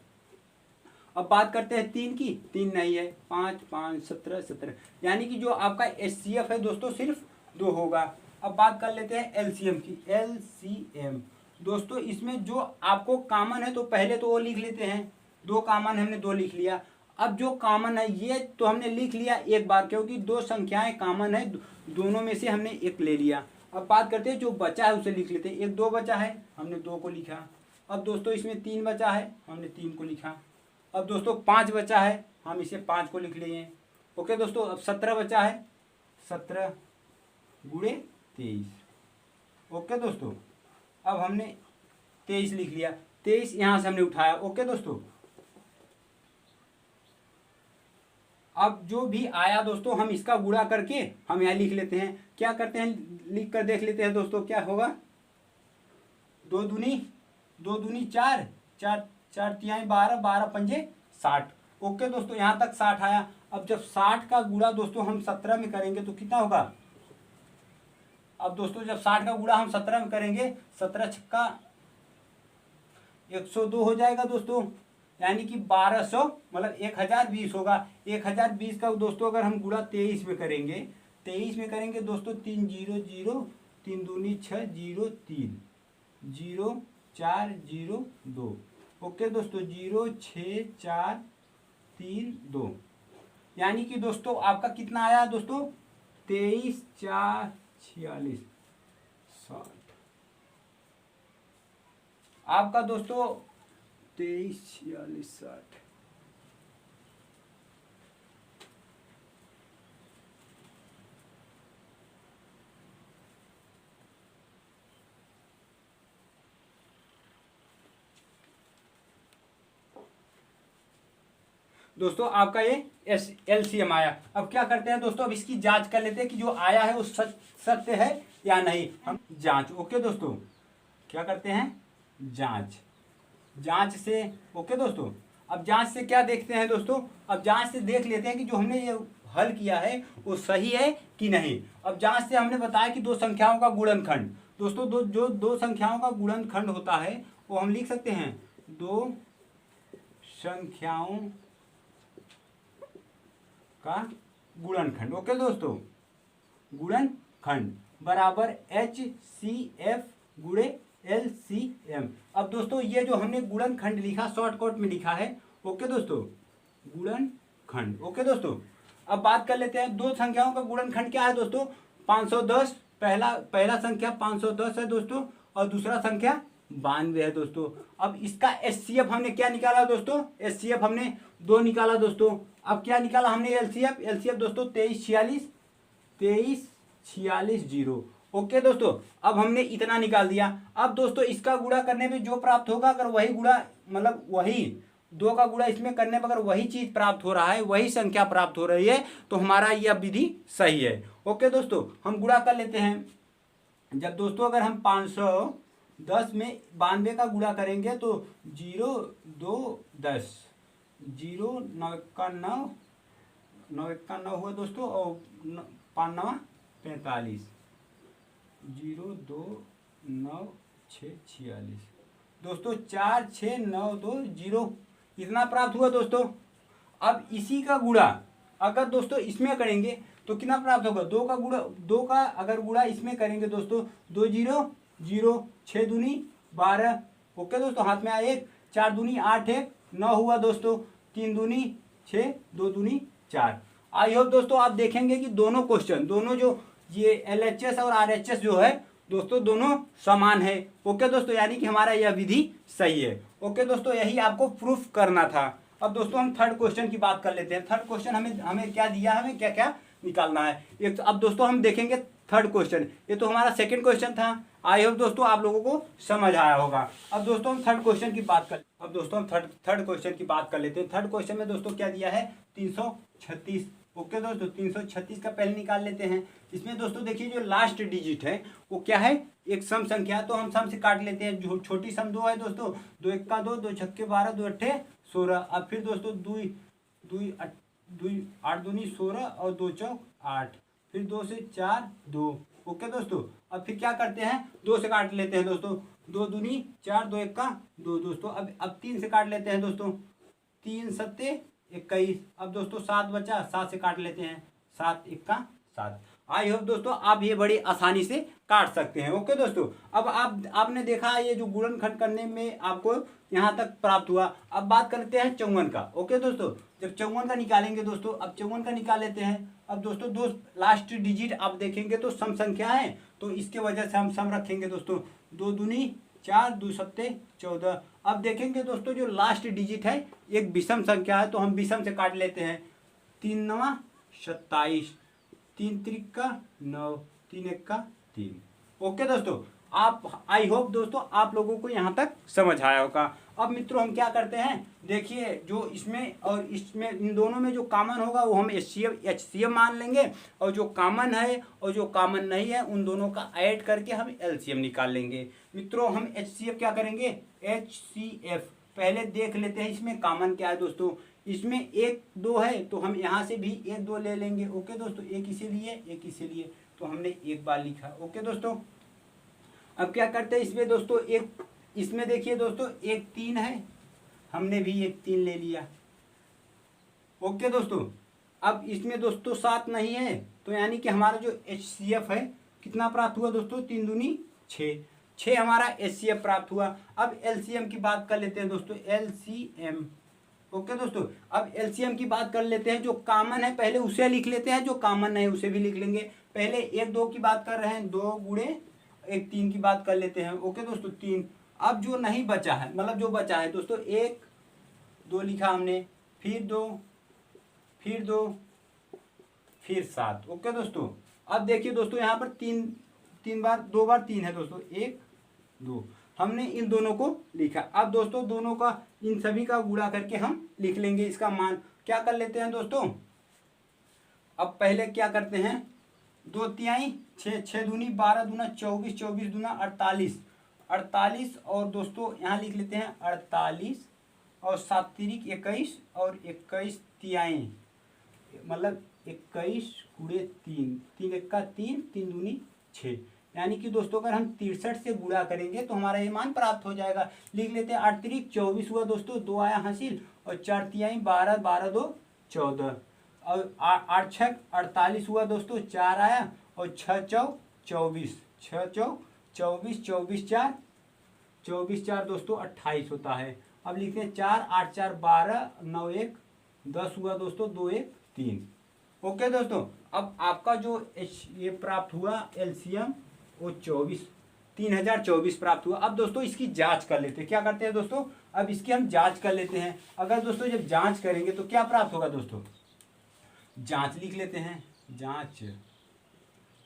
अब बात करते हैं 3 की, 3 नहीं है, 5 5 17 17, यानी कि जो आपका HCF है दोस्तों सिर्फ 2 होगा। अब बात कर लेते हैं LCM की। LCM दोस्तों, इसमें जो आपको कॉमन है तो पहले तो वो लिख लेते हैं, 2 कॉमन हमने 2 लिख लिया। अब जो कॉमन है ये तो हमने लिख लिया एक बार, क्योंकि 2 संख्याएं कॉमन है, दोनों में से हमने एक ले लिया। अब बात करते हैं जो बचा है उसे लिख लेते हैं। 1 2 बचा है, हमने 2 को लिखा। अब दोस्तों इसमें 3 बचा है, हमने 3 को लिखा। अब दोस्तों 5 बचा है, हम इसे 5 को लिख लिए। ओके दोस्तों, अब 17 बचा है, 17 गुणे 23। ओके दोस्तों, अब हमने 23 लिख लिया, 23 यहाँ से हमने उठाया। ओके दोस्तों, अब जो भी आया दोस्तों हम इसका गुणा करके हम यहाँ लिख लेते हैं। क्या करते हैं, लिख कर देख लेते हैं दोस्तों क्या होगा। 2 दूनी 4 4 4 तिहाई 12 12 पंजे 60। ओके दोस्तों, यहाँ तक 60 आया। अब जब 60 का गुणा दोस्तों हम 17 में करेंगे तो कितना होगा। अब दोस्तों जब 60 का गुणा हम 17 में करेंगे, 17 छक्का 102 हो जाएगा दोस्तों, यानी कि 1200 मतलब 1020 होगा। 1020 का दोस्तों अगर हम गुणा 23 में करेंगे, 23 में करेंगे दोस्तों 3 0 0 3 दूनी 6 0 3 0 4 0 2। ओके दोस्तों, 0 6 4 3 2, यानी कि दोस्तों आपका कितना आया दोस्तों, 23 4 46 60। आपका दोस्तों 23 46 60। दोस्तों आपका ये LCM आया। अब क्या करते हैं दोस्तों, अब इसकी जांच कर लेते हैं कि जो आया है वो सत्य है या नहीं। हम जांच, ओके दोस्तों क्या करते हैं, जांच से। ओके दोस्तों, अब जांच से क्या देखते हैं दोस्तों, अब जांच से देख लेते हैं कि जो हमने ये हल किया है वो सही है कि नहीं। अब जांच से हमने बताया कि 2 संख्याओं का गुणनखंड दोस्तों, दो संख्याओं का गुणनखंड होता है वो हम लिख सकते हैं, 2 संख्याओं का गुणनखंड। ओके दोस्तों, गुणनखंड बराबर HCF गुणे LCM। अब दोस्तों ये जो हमने गुणनखंड लिखा शॉर्टकट में लिखा है, ओके दोस्तों, गुणनखंड। ओके दोस्तों, अब बात कर लेते हैं दो संख्याओं का गुणनखंड क्या है दोस्तों, 510। पहला संख्या 510 है दोस्तों और दूसरा संख्या 92 है दोस्तों। अब इसका HCF हमने क्या निकाला दोस्तों, HCF हमने 2 निकाला दोस्तों। अब क्या निकाला हमने LCF दोस्तों 2346 0। ओके दोस्तों, अब हमने इतना निकाल दिया। अब दोस्तों इसका गुणा करने पे जो प्राप्त होगा, अगर वही गुणा मतलब वही 2 का गुणा इसमें करने पर अगर वही चीज प्राप्त हो रहा है, वही संख्या प्राप्त हो रही है, तो हमारा यह विधि सही है। ओके दोस्तों, हम गुणा कर लेते हैं। जब दोस्तों अगर हम 510 में 92 का गुणा करेंगे तो 0 2 10, 0 9 का 9, 9 का 9 हुआ दोस्तों, और 5 9 45, 0 2 9 6 46 दोस्तों, 4 6 9 2 0 इतना प्राप्त हुआ दोस्तों। अब इसी का गुणा अगर दोस्तों इसमें करेंगे तो कितना प्राप्त होगा, 2 का गुणा, 2 का अगर गुणा इसमें करेंगे दोस्तों 2 0 0, 6 दूनी 12। ओके दोस्तों, हाथ में आया 1, 4 दूनी 8, 1 9 हुआ दोस्तों, 3 दूनी 6, 2 दूनी 4। आई होप दोस्तों आप देखेंगे कि दोनों क्वेश्चन, दोनों जो ये LHS और RHS जो है दोस्तों दोनों समान है। ओके दोस्तों, यानी कि हमारा यह विधि सही है। ओके दोस्तों, यही आपको प्रूफ करना था। अब दोस्तों हम थर्ड क्वेश्चन की बात कर लेते हैं। थर्ड क्वेश्चन हमें क्या दिया, हमें क्या क्या निकालना है। एक अब दोस्तों हम देखेंगे थर्ड क्वेश्चन, ये तो हमारा सेकंड क्वेश्चन था। आई होप दोस्तों आप लोगों को समझ आया होगा। अब दोस्तों हम थर्ड क्वेश्चन की बात कर थर्ड क्वेश्चन की बात कर लेते हैं। थर्ड क्वेश्चन में दोस्तों क्या दिया है, 336। ओके दोस्तों, 336 का पहले निकाल लेते हैं। इसमें दोस्तों देखिए जो लास्ट डिजिट है वो क्या है, एक सम संख्या, तो हम सम से काट लेते हैं। जो छोटी सम 2 है दोस्तों, 2 1 का 2, 2 6 के 12, 2 8 16। अब फिर दोस्तों 2 8 दूनी 16 और 2 चौक 8, फिर 2 से 4 2। ओके दोस्तों, अब फिर क्या करते हैं, 2 से काट लेते हैं दोस्तों, 2 दूनी 4, 2 1 का 2 दोस्तों। अब 3 से काट लेते हैं दोस्तों, 3 7 21। अब दोस्तों 7 बचा, 7 से काट लेते हैं, 7 1 का 7। आई होप दोस्तों आप ये बड़ी आसानी से काट सकते हैं। ओके दोस्तों, अब आपने देखा ये जो गुणनखंड करने में आपको यहाँ तक प्राप्त हुआ। अब बात करते हैं 54 का। ओके दोस्तों, जब 54 का निकालेंगे दोस्तों, अब 54 का निकाल लेते हैं। अब दोस्तों दो लास्ट डिजिट आप देखेंगे तो सम संख्या है, तो इसके वजह से हम सम रखेंगे दोस्तों, 2 दूनी 4, 2 सत्ते 14। अब देखेंगे दोस्तों जो लास्ट डिजिट है एक विषम संख्या है, तो हम विषम से काट लेते हैं, 3 9 27, 3 3 का 9, 3 1 का 3। ओके दोस्तों, आप आई होप दोस्तों आप लोगों को यहाँ तक समझ आया होगा। अब मित्रों हम क्या करते हैं, देखिए जो इसमें और इसमें इन दोनों में जो कॉमन होगा वो हम HCF मान लेंगे, और जो कॉमन है और जो कॉमन नहीं है उन दोनों का ऐड करके हम LCM निकाल लेंगे। मित्रों हम HCF क्या करेंगे, HCF पहले देख लेते हैं इसमें कॉमन क्या है दोस्तों। इसमें 1 2 है तो हम यहाँ से भी 1 2 ले लेंगे। ओके दोस्तों, एक इसीलिए एक इसीलिए, तो हमने एक बार लिखा। ओके दोस्तों, अब क्या करते हैं इसमें दोस्तों, एक इसमें देखिए दोस्तों 1 3 है, हमने भी 1 3 ले लिया। ओके दोस्तों, अब इसमें दोस्तों 7 नहीं है, तो यानी कि हमारा जो HCF है कितना प्राप्त हुआ दोस्तों, 3 दूनी 6 हमारा HCF प्राप्त हुआ। अब LCM की बात कर लेते हैं दोस्तों, LCM। ओके दोस्तों, अब LCM की बात कर लेते हैं। जो कॉमन है पहले उसे लिख लेते हैं, जो कॉमन नहीं उसे भी लिख लेंगे। पहले 1 2 की बात कर रहे हैं, 2 गुणे 1 3 की बात कर लेते हैं। ओके दोस्तों 3। अब जो नहीं बचा है, मतलब जो बचा है दोस्तों, 1 2 लिखा हमने, फिर 2 फिर 2 फिर 7। ओके दोस्तों, अब देखिए दोस्तों यहाँ पर 2 बार 3 है दोस्तों, 1 2 हमने इन दोनों को लिखा। अब दोस्तों दोनों का इन सभी का गुणा करके हम लिख लेंगे इसका मान। क्या कर लेते हैं दोस्तों, अब पहले क्या करते हैं, 2 तिहाई 6, 6 दूनी 12 दूना 24, 24 दूना 48, 48 और दोस्तों यहाँ लिख लेते हैं 48 और 7 तिरिक 21 और 21 तिहाई, मतलब 21 गुणे 3, 3 1 का 3, 3 दूनी 6। यानी कि दोस्तों अगर हम 63 से गुणा करेंगे तो हमारा ये मान प्राप्त हो जाएगा। लिख लेते हैं 8 तिरिक 24 हुआ दोस्तों, 2 आया हासिल, और 4 तिहाई 12, 12 2 14। और 8 छक 48 हुआ दोस्तों, 4 आया, और 6 चौक 24, 6 चौक 24, 24 चार 24 चार दोस्तों 28 होता है। अब लिखते हैं 4 8 4 12 9 1 10 हुआ दोस्तों, 2 1 3। ओके दोस्तों, अब आपका जो ये प्राप्त हुआ एलसीएम वो 3024 प्राप्त हुआ। अब दोस्तों इसकी जांच कर लेते हैं, क्या करते हैं दोस्तों, अब इसकी हम जांच कर लेते हैं। अगर दोस्तों जब जांच करेंगे तो क्या प्राप्त होगा दोस्तों, जांच लिख लेते हैं,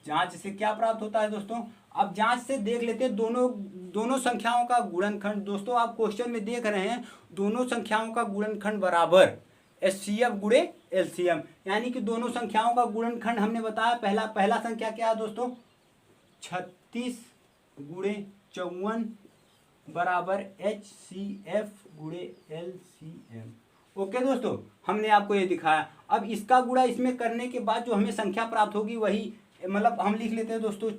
जांच से क्या प्राप्त होता है दोस्तों। अब जांच से देख लेते हैं दोनों संख्याओं का गुणनखंड। दोस्तों आप क्वेश्चन में देख रहे हैं दोनों संख्याओं का गुणनखंड बराबर एचसीएफ गुणे एलसीएम, यानी कि दोनों संख्याओं का गुणनखंड हमने बताया। पहला संख्या क्या है दोस्तों, 36 गुणे 54 बराबर HCF गुणे LCM। ओके दोस्तों, हमने आपको ये दिखाया। अब इसका गुणा इसमें करने के बाद जो हमें संख्या प्राप्त होगी वही, मतलब हम लिख लेते हैं दोस्तों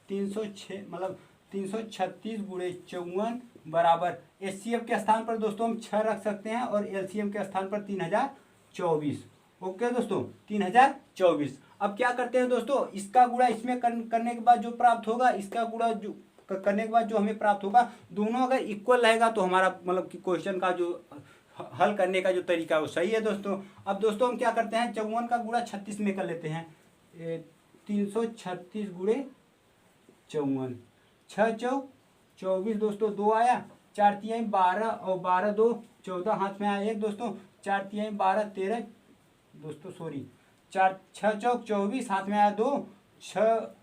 306, मतलब 336 गुणे 54 बराबर HCF के स्थान पर दोस्तों हम 6 रख सकते हैं और LCM के स्थान पर 3024। ओके दोस्तों, 3024। अब क्या करते हैं दोस्तों, इसका गुणा इसमें करने के बाद जो प्राप्त होगा, इसका गुणा जो करने के बाद जो हमें प्राप्त होगा, दोनों अगर इक्वल रहेगा तो हमारा मतलब कि क्वेश्चन का जो हल करने का जो तरीका है वो सही है दोस्तों। अब दोस्तों हम क्या करते हैं, 54 का गुणा 36 में कर लेते हैं, 336 गुणे 54, 6 चौक 24 दोस्तों, 2 आया, 4 तिहाई 12 और 12 2 14, हाथ में आया 1 दोस्तों, 4 तिहाई 12 13 दोस्तों, सॉरी 6 चौक 24, हाथ में आया 2, 6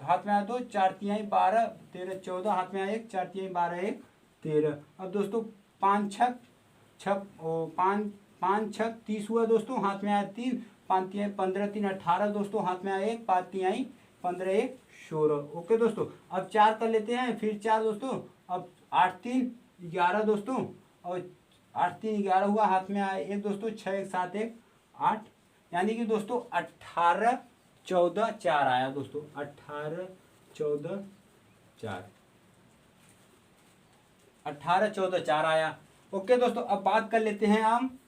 हाथ में आया 2, 4 तिहाई 12 13 14, हाथ में आया 1, 4 तिहाई 12 1 13। अब दोस्तों 5 छक 30 हुआ दोस्तों, हाथ में आया 3, 5 तिहाई 15 3 18 दोस्तों, हाथ में आया 1, 5 तिहाई 15 1 16। ओके दोस्तों, अब 4 कर लेते हैं, फिर 4 दोस्तों, अब 8 3 11 दोस्तों, और 8 3 11 हुआ, हाथ में आया 1 दोस्तों, 6 1 7 1 8, यानी कि दोस्तों 18 14 4 आया दोस्तों, 18 14 4, 18 14 4 आया। ओके दोस्तों, अब बात कर लेते हैं हम,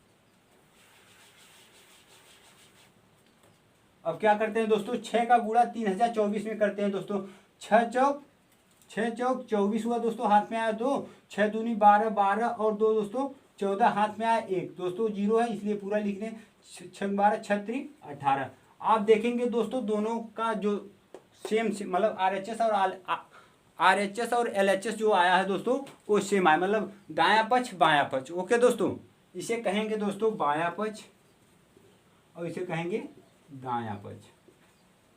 अब क्या करते हैं दोस्तों, 6 का गुणा 3024 में करते हैं दोस्तों। 6 चौक 24 हुआ दोस्तों, हाथ में आया 2, 6 दूनी 12 12 और 2 दोस्तों 14, हाथ में आया 1 दोस्तों, 0 है इसलिए पूरा लिख लें, 6 12 36 18। आप देखेंगे दोस्तों दोनों का जो सेम मतलब RHS और LHS जो आया है दोस्तों वो सेम आया, मतलब दायां पक्ष बायां पक्ष। ओके दोस्तों, इसे कहेंगे दोस्तों बायां पक्ष और इसे कहेंगे दायां पक्ष।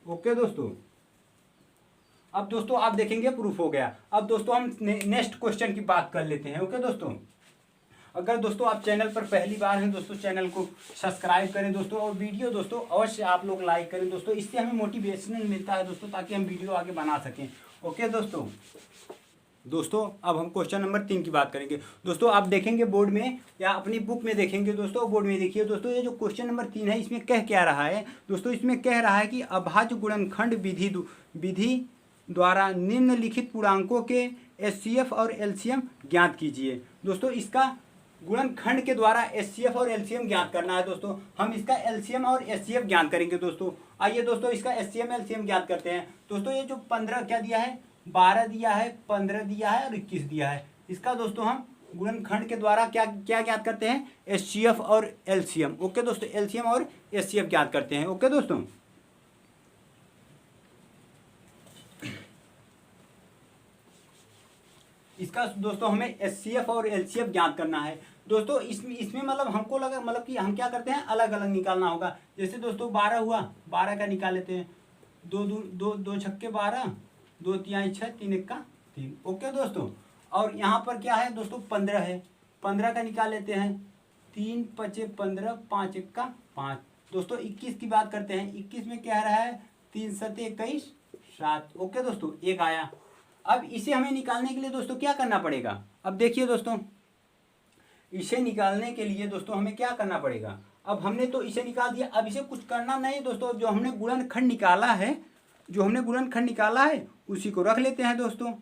ओके दोस्तों, अब दोस्तों आप देखेंगे प्रूफ हो गया। अब दोस्तों हम नेक्स्ट क्वेश्चन की बात कर लेते हैं। ओके दोस्तों, अगर दोस्तों आप चैनल पर पहली बार हैं दोस्तों, चैनल को सब्सक्राइब करें दोस्तों, और वीडियो दोस्तों अवश्य आप लोग लाइक करें दोस्तों, इससे हमें मोटिवेशन मिलता है दोस्तों, ताकि हम वीडियो आगे बना सकें। ओके दोस्तों, अब हम क्वेश्चन नंबर 3 की बात करेंगे। दोस्तों आप देखेंगे बोर्ड में या अपनी बुक में देखेंगे दोस्तों, बोर्ड में देखिए दोस्तों, ये जो क्वेश्चन नंबर 3 है इसमें कह क्या रहा है दोस्तों, इसमें कह रहा है कि अभाज्य गुणनखंड विधि द्वारा निम्नलिखित पूर्णांकों के HCF और LCM ज्ञात कीजिए। दोस्तों इसका गुणनखंड के द्वारा HCF और LCM ज्ञात करना है दोस्तों, हम इसका LCM और HCF ज्ञात करेंगे दोस्तों। आइए दोस्तों इसका HCM LCM ज्ञात करते हैं। दोस्तों ये जो 15 क्या दिया है, 12 दिया है, 15 दिया है और 21 दिया है, इसका दोस्तों हम गुणनखंड के द्वारा क्या ज्ञात करते हैं, HCF और LCM। ओके दोस्तों, LCM और HCF ज्ञात करते हैं। ओके दोस्तों, इसका दोस्तों हमें HCF और LCF ज्ञात करना है दोस्तों। इसमें मतलब हमको लगा, मतलब कि हम क्या करते हैं, अलग अलग निकालना होगा। जैसे दोस्तों 12 हुआ, 12 का निकाल लेते हैं, 2 छक्के 12, 2 तिहाई 6, 3 1 3। ओके दोस्तों, और यहाँ पर क्या है दोस्तों, 15 है, 15 का निकाल लेते हैं, 3 5 15, 5 1 5 दोस्तों। 21 की बात करते हैं, 21 में क्या रहा है, 3 7 21 7। ओके दोस्तों, 1 आया। अब इसे हमें निकालने के लिए दोस्तों क्या करना पड़ेगा, अब देखिए दोस्तों, इसे निकालने के लिए दोस्तों हमें क्या करना पड़ेगा। अब हमने तो इसे निकाल दिया, अब इसे कुछ करना नहीं दोस्तों, जो हमने गुणनखंड निकाला है उसी को रख लेते हैं दोस्तों।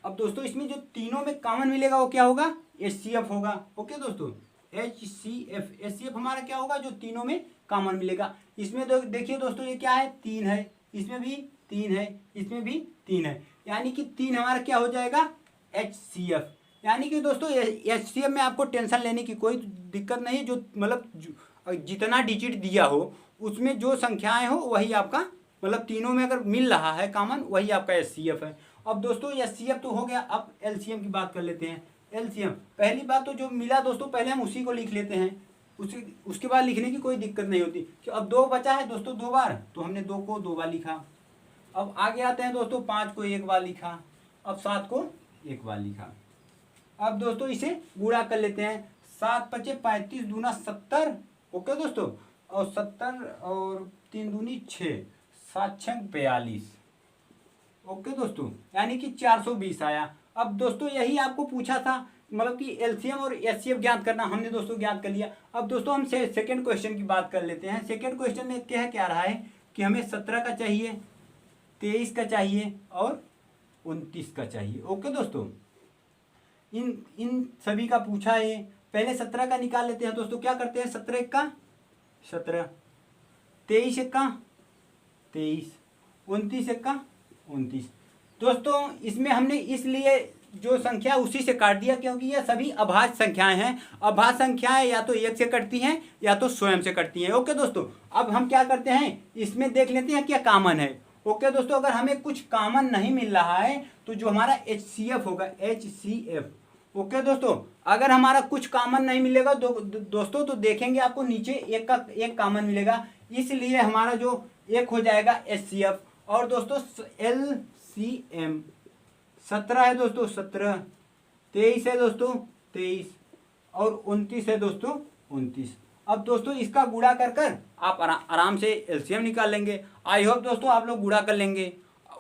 अब दोस्तों इसमें जो तीनों में कॉमन मिलेगा वो क्या होगा, HCF होगा। ओके दोस्तों, HCF हमारा क्या होगा, जो तीनों में कॉमन मिलेगा। इसमें देखिए दोस्तों, ये क्या है, 3 है, इसमें भी 3 है, इसमें भी 3 है, यानी कि 3 हमारा क्या हो जाएगा, HCF। यानी कि दोस्तों HCF में आपको टेंशन लेने की कोई दिक्कत नहीं, जो मतलब जितना डिजिट दिया हो उसमें जो संख्याएं हो वही आपका, मतलब तीनों में अगर मिल रहा है कॉमन, वही आपका HCF है। अब दोस्तों HCF तो हो गया, अब LCM की बात कर लेते हैं। LCM पहली बात तो जो मिला दोस्तों, पहले हम उसी को लिख लेते हैं, उसके बाद लिखने की कोई दिक्कत नहीं होती कि अब 2 बचा है दोस्तों 2 बार, तो हमने 2 को 2 बार लिखा। अब आगे आते हैं दोस्तों, 5 को 1 बार लिखा, अब 7 को 1 बार लिखा। अब दोस्तों इसे गुणा कर लेते हैं, 7 पचे 35 दूना 70। ओके दोस्तों, और 70 और 3 दूनी 6, 7 छंग 42। ओके दोस्तों, यानी कि 420 आया। अब दोस्तों यही आपको पूछा था, मतलब कि LCM और HCF ज्ञात करना, हमने दोस्तों ज्ञात कर लिया। अब दोस्तों हम सेकंड क्वेश्चन की बात कर लेते हैं। सेकंड क्वेश्चन में क्या रहा है कि हमें 17 का चाहिए, 23 का चाहिए और 29 का चाहिए। ओके दोस्तों, इन सभी का पूछा है। पहले 17 का निकाल लेते हैं दोस्तों। क्या करते हैं, 17 का 17, 23 का 23, 29 का 29। दोस्तों इसमें हमने इसलिए जो संख्या उसी से काट दिया क्योंकि ये सभी अभाज्य संख्याएं हैं। अभाज्य संख्याएं या तो 1 से कटती हैं या तो स्वयं से कटती हैं। ओके दोस्तों, अब हम क्या करते हैं, इसमें देख लेते हैं क्या कॉमन है। ओके दोस्तों, अगर हमें कुछ कॉमन नहीं मिल रहा है तो जो हमारा HCF होगा, HCF। ओके दोस्तों, अगर हमारा कुछ कॉमन नहीं मिलेगा दोस्तों तो देखेंगे आपको नीचे एक कॉमन मिलेगा, इसलिए हमारा जो एक हो जाएगा HCF। और दोस्तों LCM 17 है दोस्तों 17, 23 है दोस्तों 23 और 29 है दोस्तों 29। अब दोस्तों इसका गुणा कर आप आराम से LCM निकाल लेंगे। आई होप दोस्तों आप लोग गुणा कर लेंगे।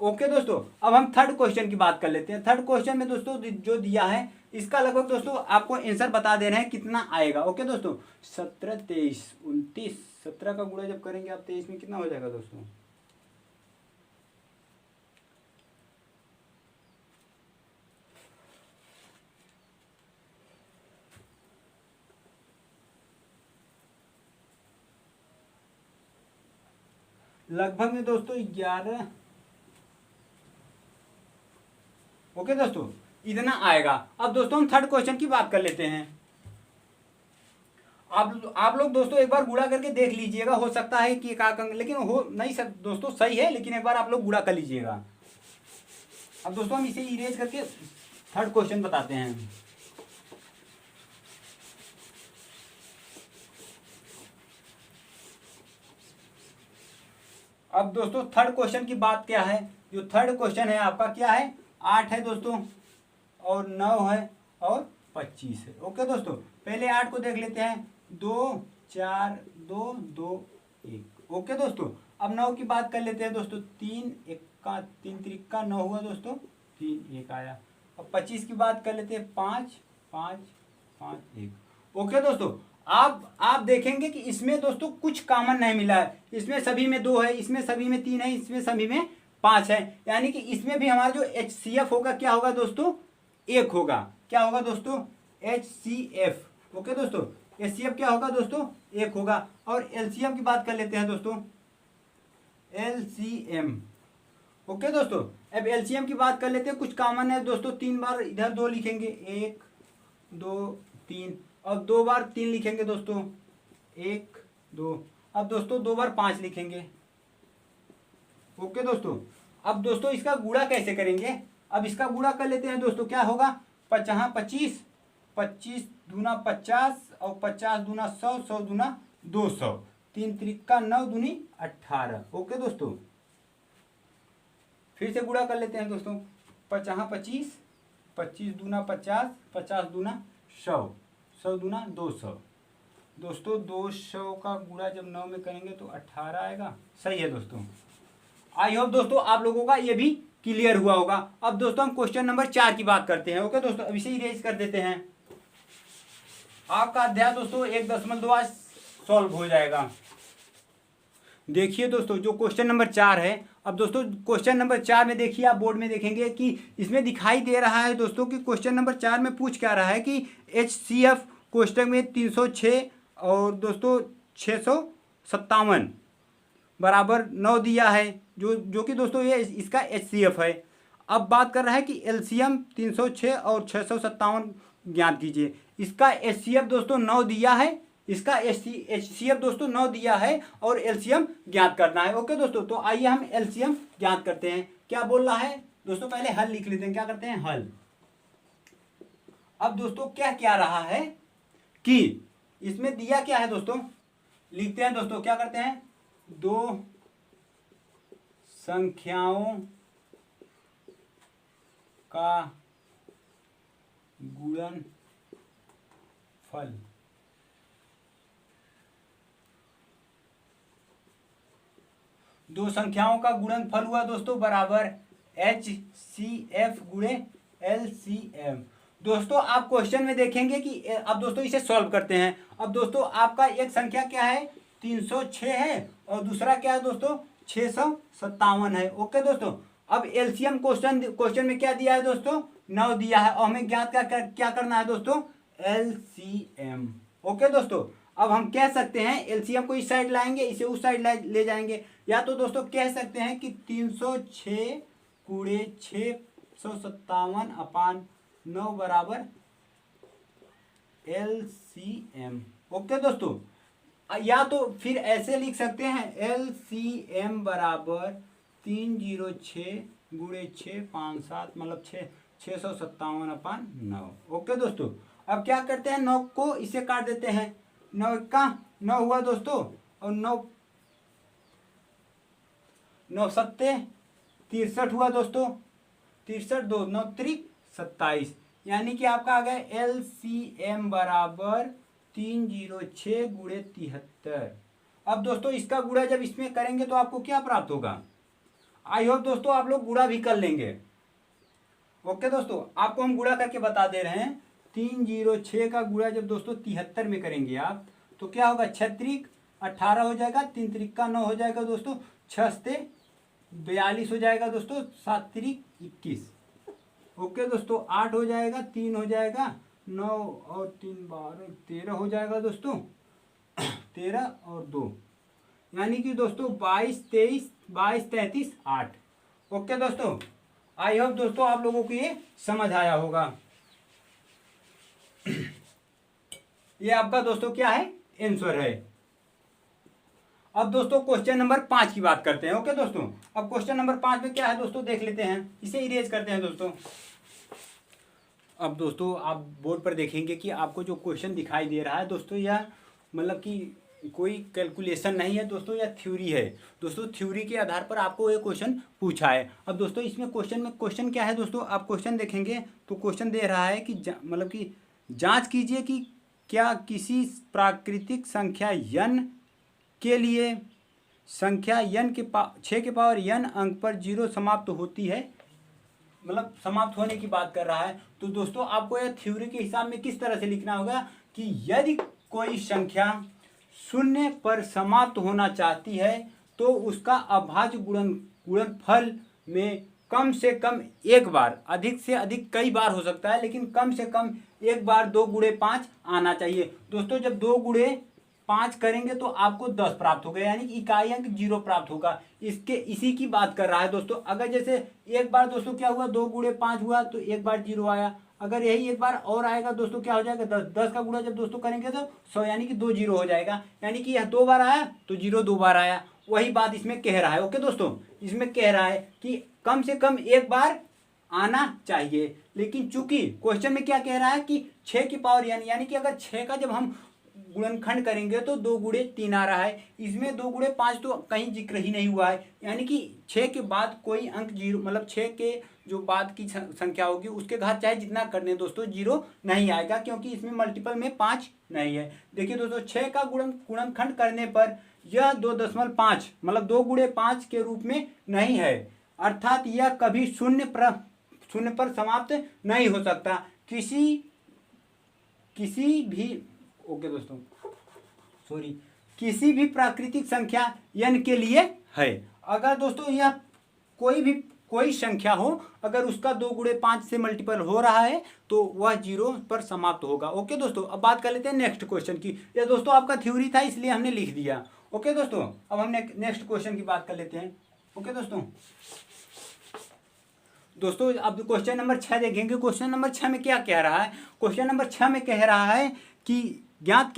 ओके दोस्तों, अब हम थर्ड क्वेश्चन की बात कर लेते हैं। थर्ड क्वेश्चन में दोस्तों जो दिया है इसका लगभग दोस्तों आपको आंसर बता दे रहे हैं कितना आएगा। ओके दोस्तों, 17, 23, 29, 17 का गुणा जब करेंगे आप 23 में कितना हो जाएगा दोस्तों, लगभग में दोस्तों 11। ओके दोस्तों, इतना आएगा। अब दोस्तों हम थर्ड क्वेश्चन की बात कर लेते हैं। आप लोग दोस्तों एक बार गुणा करके देख लीजिएगा, हो सकता है कि लेकिन हो नहीं सर दोस्तों, सही है, लेकिन एक बार आप लोग गुणा कर लीजिएगा। अब दोस्तों हम इसे इरेज करके थर्ड क्वेश्चन बताते हैं। अब दोस्तों थर्ड क्वेश्चन की बात क्या है, जो थर्ड क्वेश्चन है आपका क्या है, 8 है दोस्तों और 9 है और 25 है। ओके दोस्तों, पहले 8 को देख लेते हैं, 2 4 2 2 1। ओके दोस्तों, अब 9 की बात कर लेते हैं दोस्तों, 3 1 का 3 3 का 9 हुआ दोस्तों, 3 1 आया। अब 25 की बात कर लेते हैं, 5 5 5 1। ओके दोस्तों, आप देखेंगे कि इसमें दोस्तों कुछ कॉमन नहीं मिला है, इसमें सभी में 2 है, इसमें सभी में 3 है, इसमें सभी में 5 है, यानी कि इसमें भी हमारा जो HCF होगा क्या होगा दोस्तों, 1 होगा। क्या होगा दोस्तों, HCF। ओके दोस्तों, HCF क्या होगा दोस्तों, 1 होगा। और LCM की बात कर लेते हैं दोस्तों, LCM। ओके दोस्तों, अब LCM की बात कर लेते हैं, कुछ कॉमन है दोस्तों, 3 बार इधर 2 लिखेंगे, 1 2 3, और 2 बार 3 लिखेंगे दोस्तों, 1 2। अब दोस्तों 2 बार 5 लिखेंगे। ओके दोस्तों, अब दोस्तों इसका गुणा कैसे करेंगे, अब इसका गुणा कर लेते हैं दोस्तों, क्या होगा, 25 25 दूना 50 और 50 दूना 100, 100 दूना 200, 3 त्रिका 9 दूनी 18। ओके दोस्तों, फिर से गुणा कर लेते हैं दोस्तों, 25 25 दूना 50, 50 दूना 100, 100 दूना 200। दोस्तों 200 का गुणा जब 9 में करेंगे तो 18 आएगा। सही है दोस्तों, आई होप दोस्तों आप लोगों का ये भी क्लियर हुआ होगा। अब दोस्तों हम क्वेश्चन नंबर 4 की बात करते हैं। ओके दोस्तों, अब इसे इरेज कर देते हैं। आपका अध्याय दोस्तों 1.2 सॉल्व हो जाएगा। देखिए दोस्तों जो क्वेश्चन नंबर 4 है, अब दोस्तों क्वेश्चन नंबर 4 में देखिए, आप बोर्ड में देखेंगे कि इसमें दिखाई दे रहा है दोस्तों कि क्वेश्चन नंबर 4 में पूछ क्या रहा है कि HCF कोष्टक में 306 और दोस्तों 657 बराबर 9 दिया है, जो कि दोस्तों ये इसका HCF है। अब बात कर रहा है कि LCM 306 और 657 ज्ञात कीजिए। इसका HCF दोस्तों 9 दिया है, इसका HCF दोस्तों 9 दिया है और LCM ज्ञात करना है। ओके दोस्तों, तो आइए हम LCM ज्ञात करते हैं। क्या बोल रहा है दोस्तों, पहले हल लिख लेते हैं। क्या करते हैं, हल। अब दोस्तों क्या रहा है कि इसमें दिया क्या है दोस्तों, लिखते हैं दोस्तों। क्या करते हैं, दो संख्याओं का गुणनफल दो संख्याओं का गुणनफल हुआ दोस्तों बराबर HCF गुणे LCM। दोस्तों आप क्वेश्चन में देखेंगे कि अब दोस्तों इसे सॉल्व करते हैं। अब दोस्तों आपका एक संख्या क्या है, 306 है और दूसरा क्या है दोस्तों, 657 है। ओके दोस्तों, अब एलसीएम क्वेश्चन में क्या दिया है दोस्तों, 9 दिया है और हमें ज्ञात क्या करना है दोस्तों, LCM। ओके दोस्तों, अब हम कह सकते हैं एलसीएम को इस साइड लाएंगे, इसे उस साइड ले जाएंगे। या तो दोस्तों कह सकते हैं कि 306 गुणे 657 अपान 9 बराबर LCM। ओके दोस्तों, या तो फिर ऐसे लिख सकते हैं LCM बराबर 306 गुणे 657 मतलब 657 अपान 9। ओके दोस्तों, अब क्या करते हैं, 9 को इसे काट देते हैं। 9 का 9 हुआ दोस्तों और 9 सत्ते 63 हुआ दोस्तों, 63 2 9 त्रिक 27, यानी कि आपका आ गया LCM बराबर 306 गुणे 73। अब दोस्तों इसका गुणा जब इसमें करेंगे तो आपको क्या प्राप्त होगा, आई होप दोस्तों आप लोग गुणा भी कर लेंगे। ओके दोस्तों, आपको हम गुणा करके बता दे रहे हैं। 306 का गुणा जब दोस्तों 73 में करेंगे आप तो क्या होगा, 6 त्रिक 18 हो जाएगा, 3 त्रिक का 9 हो जाएगा दोस्तों, 6 से 42 हो जाएगा दोस्तों, 7 त्रिक 21। ओके दोस्तों, 8 हो जाएगा, 3 हो जाएगा, 9 और 3 12 13 हो जाएगा दोस्तों, 13 और 2 यानी कि दोस्तों 22 23 22 33 8। ओके दोस्तों, आई होप दोस्तों आप लोगों को ये समझ आया होगा। ये आपका दोस्तों क्या है, आंसर है। अब दोस्तों क्वेश्चन नंबर 5 की बात करते हैं। ओके दोस्तों, अब क्वेश्चन नंबर 5 में क्या है दोस्तों, देख लेते हैं। इसे इरेज करते हैं दोस्तों। अब दोस्तों आप बोर्ड पर देखेंगे कि आपको जो क्वेश्चन दिखाई दे रहा है दोस्तों, यह मतलब कि कोई कैलकुलेशन नहीं है दोस्तों, यह थ्योरी है दोस्तों। थ्योरी के आधार पर आपको ये क्वेश्चन पूछा है। अब दोस्तों इसमें क्वेश्चन क्या है दोस्तों, आप क्वेश्चन देखेंगे तो क्वेश्चन दे रहा है कि मतलब कि जांच कीजिए कि क्या किसी प्राकृतिक संख्या n के लिए संख्या n के 6 के पावर n अंक पर 0 समाप्त होती है, मतलब समाप्त होने की बात कर रहा है। तो दोस्तों आपको यह थ्योरी के हिसाब में किस तरह से लिखना होगा कि यदि कोई संख्या 0 पर समाप्त होना चाहती है तो उसका अभाज्य गुणनफल में कम से कम एक बार, अधिक से अधिक कई बार हो सकता है, लेकिन कम से कम एक बार 2 गुणे 5 आना चाहिए। दोस्तों जब 2 गुणे 5 करेंगे तो आपको 10 प्राप्त होगा, यानी कि इकाई अंक 0 प्राप्त होगा। इसी की बात कर रहा है दोस्तों। अगर जैसे एक बार दोस्तों क्या हुआ, 2 गुणे 5 हुआ तो एक बार 0 आया। अगर यही एक बार और आएगा दोस्तों, क्या हो जाएगा, 10 का गुणा जब दोस्तों करेंगे तो 100, यानी कि 2 0 हो जाएगा, यानी कि यह 2 बार आया तो 0 2 बार आया। वही बात इसमें कह रहा है। ओके दोस्तों, इसमें कह रहा है कि कम से कम एक बार आना चाहिए। लेकिन चूंकि क्वेश्चन में क्या कह रहा है कि 6 की पावर यानी कि अगर 6 का जब हम गुणनखंड करेंगे तो 2 गुणे 3 आ रहा है। इसमें 2 गुणे 5 तो कहीं जिक्र ही नहीं हुआ है, यानी कि 6 के बाद कोई अंक 0, मतलब 6 के जो बाद की संख्या होगी उसके घात चाहे जितना कर दें दोस्तों 0 नहीं आएगा, क्योंकि इसमें मल्टीपल में 5 नहीं है। देखिए दोस्तों 6 का गुणनखंड करने पर यह 2.5 मतलब 2 गुणे 5 के रूप में नहीं है, अर्थात यह कभी शून्य पर समाप्त नहीं हो सकता किसी भी। ओके दोस्तों, सॉरी, किसी भी प्राकृतिक संख्या n के लिए है। अगर दोस्तों यह कोई संख्या हो, अगर उसका 2 गुणे 5 से मल्टीपल हो रहा है तो वह 0 पर समाप्त होगा। ओके दोस्तों, अब बात कर लेते हैं नेक्स्ट क्वेश्चन की। ये दोस्तों आपका थ्योरी था इसलिए हमने लिख दिया। ओके दोस्तों, अब हम नेक्स्ट क्वेश्चन की बात कर लेते हैं। ओके दोस्तों अब क्वेश्चन नंबर 6 देखेंगे। क्वेश्चन नंबर 6 में क्या कह रहा है? क्वेश्चन नंबर 6 में कह रहा है कि ज्ञात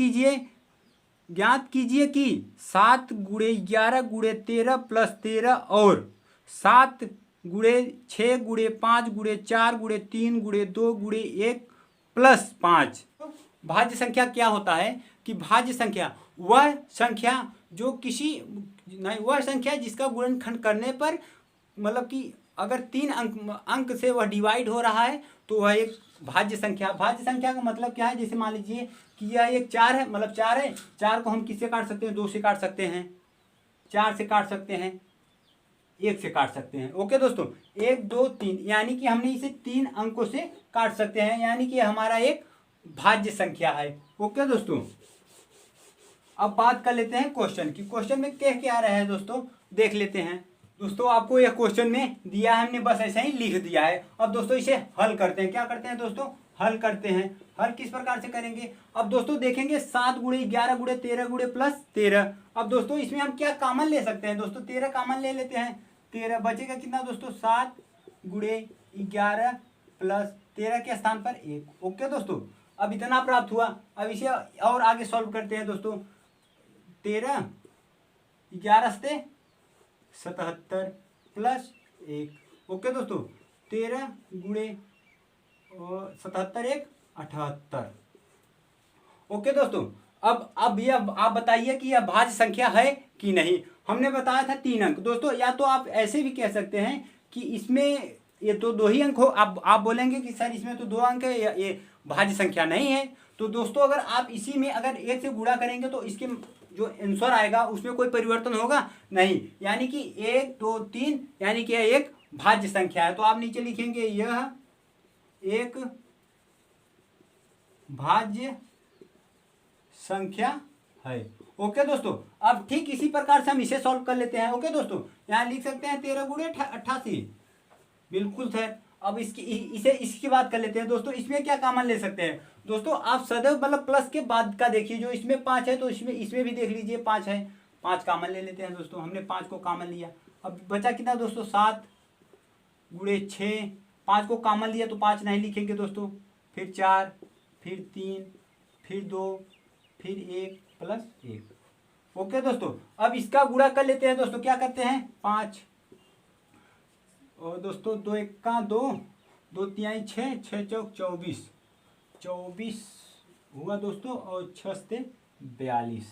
कीजिए कि 7 गुणे 11 गुणे 13 प्लस 13 और 7 गुणे 6 गुणे 5 गुणे 4 गुणे 3 गुणे 2 गुणे 1 प्लस 5 भाज्य संख्या क्या होता है? कि भाज्य संख्या वह संख्या जिसका गुणनखंड करने पर मतलब कि अगर 3 अंक से वह डिवाइड हो रहा है तो वह एक भाज्य संख्या। भाज्य संख्या का मतलब क्या है? जैसे मान लीजिए कि यह एक 4 है, मतलब 4 है, 4 को हम किससे काट सकते हैं? 2 से काट सकते हैं, 4 से काट सकते हैं, 1 से काट सकते हैं। ओके दोस्तों, 1 2 3 यानी कि हमने इसे 3 अंकों से काट सकते हैं, यानी कि हमारा एक भाज्य संख्या है। ओके दोस्तों, अब बात कर लेते हैं क्वेश्चन की। क्वेश्चन में क्या रहा है दोस्तों, देख लेते हैं। दोस्तों आपको यह क्वेश्चन में दिया है, हमने बस ऐसा ही लिख दिया है। अब दोस्तों इसे हल करते हैं। क्या करते हैं दोस्तों? हल करते हैं। हल किस प्रकार से करेंगे? अब दोस्तों देखेंगे 7 गुणे 11 गुणे 13 गुणे प्लस 13। अब दोस्तों इसमें हम क्या कॉमन ले सकते हैं? दोस्तों 13 कॉमन ले लेते हैं। 13 बचेगा कितना दोस्तों? 7 गुणे 11 प्लस 13 के स्थान पर 1। ओके दोस्तों, अब इतना प्राप्त हुआ। अब इसे और आगे सॉल्व करते हैं दोस्तों। 13 11 से 77 प्लस 1। ओके दोस्तों, 13 गुणे 77 1 78। ओके दोस्तों, अब यह आप बताइए कि यह भाज्य संख्या है कि नहीं। हमने बताया था 3 अंक। दोस्तों या तो आप ऐसे भी कह सकते हैं कि इसमें ये तो 2 ही अंक हो। आप बोलेंगे कि सर इसमें तो 2 अंक है, ये भाज्य संख्या नहीं है। तो दोस्तों अगर आप इसी में अगर 1 से गुणा करेंगे तो इसके जो आंसर आएगा उसमें कोई परिवर्तन होगा नहीं, यानी कि 1 2 3 यानी कि यह एक भाज्य संख्या है। तो आप नीचे लिखेंगे यह एक भाज्य संख्या है। ओके दोस्तों, अब ठीक इसी प्रकार से हम इसे सॉल्व कर लेते हैं। ओके दोस्तों, यहाँ लिख सकते हैं 13 गुणे 88। बिल्कुल सर। अब इसकी बात कर लेते हैं दोस्तों। इसमें क्या कॉमन ले सकते हैं? दोस्तों आप सदैव मतलब प्लस के बाद का देखिए, जो इसमें 5 है तो इसमें भी देख लीजिए 5 है, 5 कॉमन ले लेते हैं दोस्तों। हमने 5 को कॉमन लिया। अब बचा कितना दोस्तों? 7 गुणे 6। 5 को कॉमन लिया तो 5 नहीं लिखेंगे दोस्तों, फिर 4 फिर 3 फिर 2 फिर 1 प्लस 1। ओके दोस्तों, अब इसका गुणा कर लेते हैं दोस्तों। क्या करते हैं? 5 और दोस्तों 2 1 का 2 2 3 6 6 चौक 24 हुआ दोस्तों, और 6 से 42।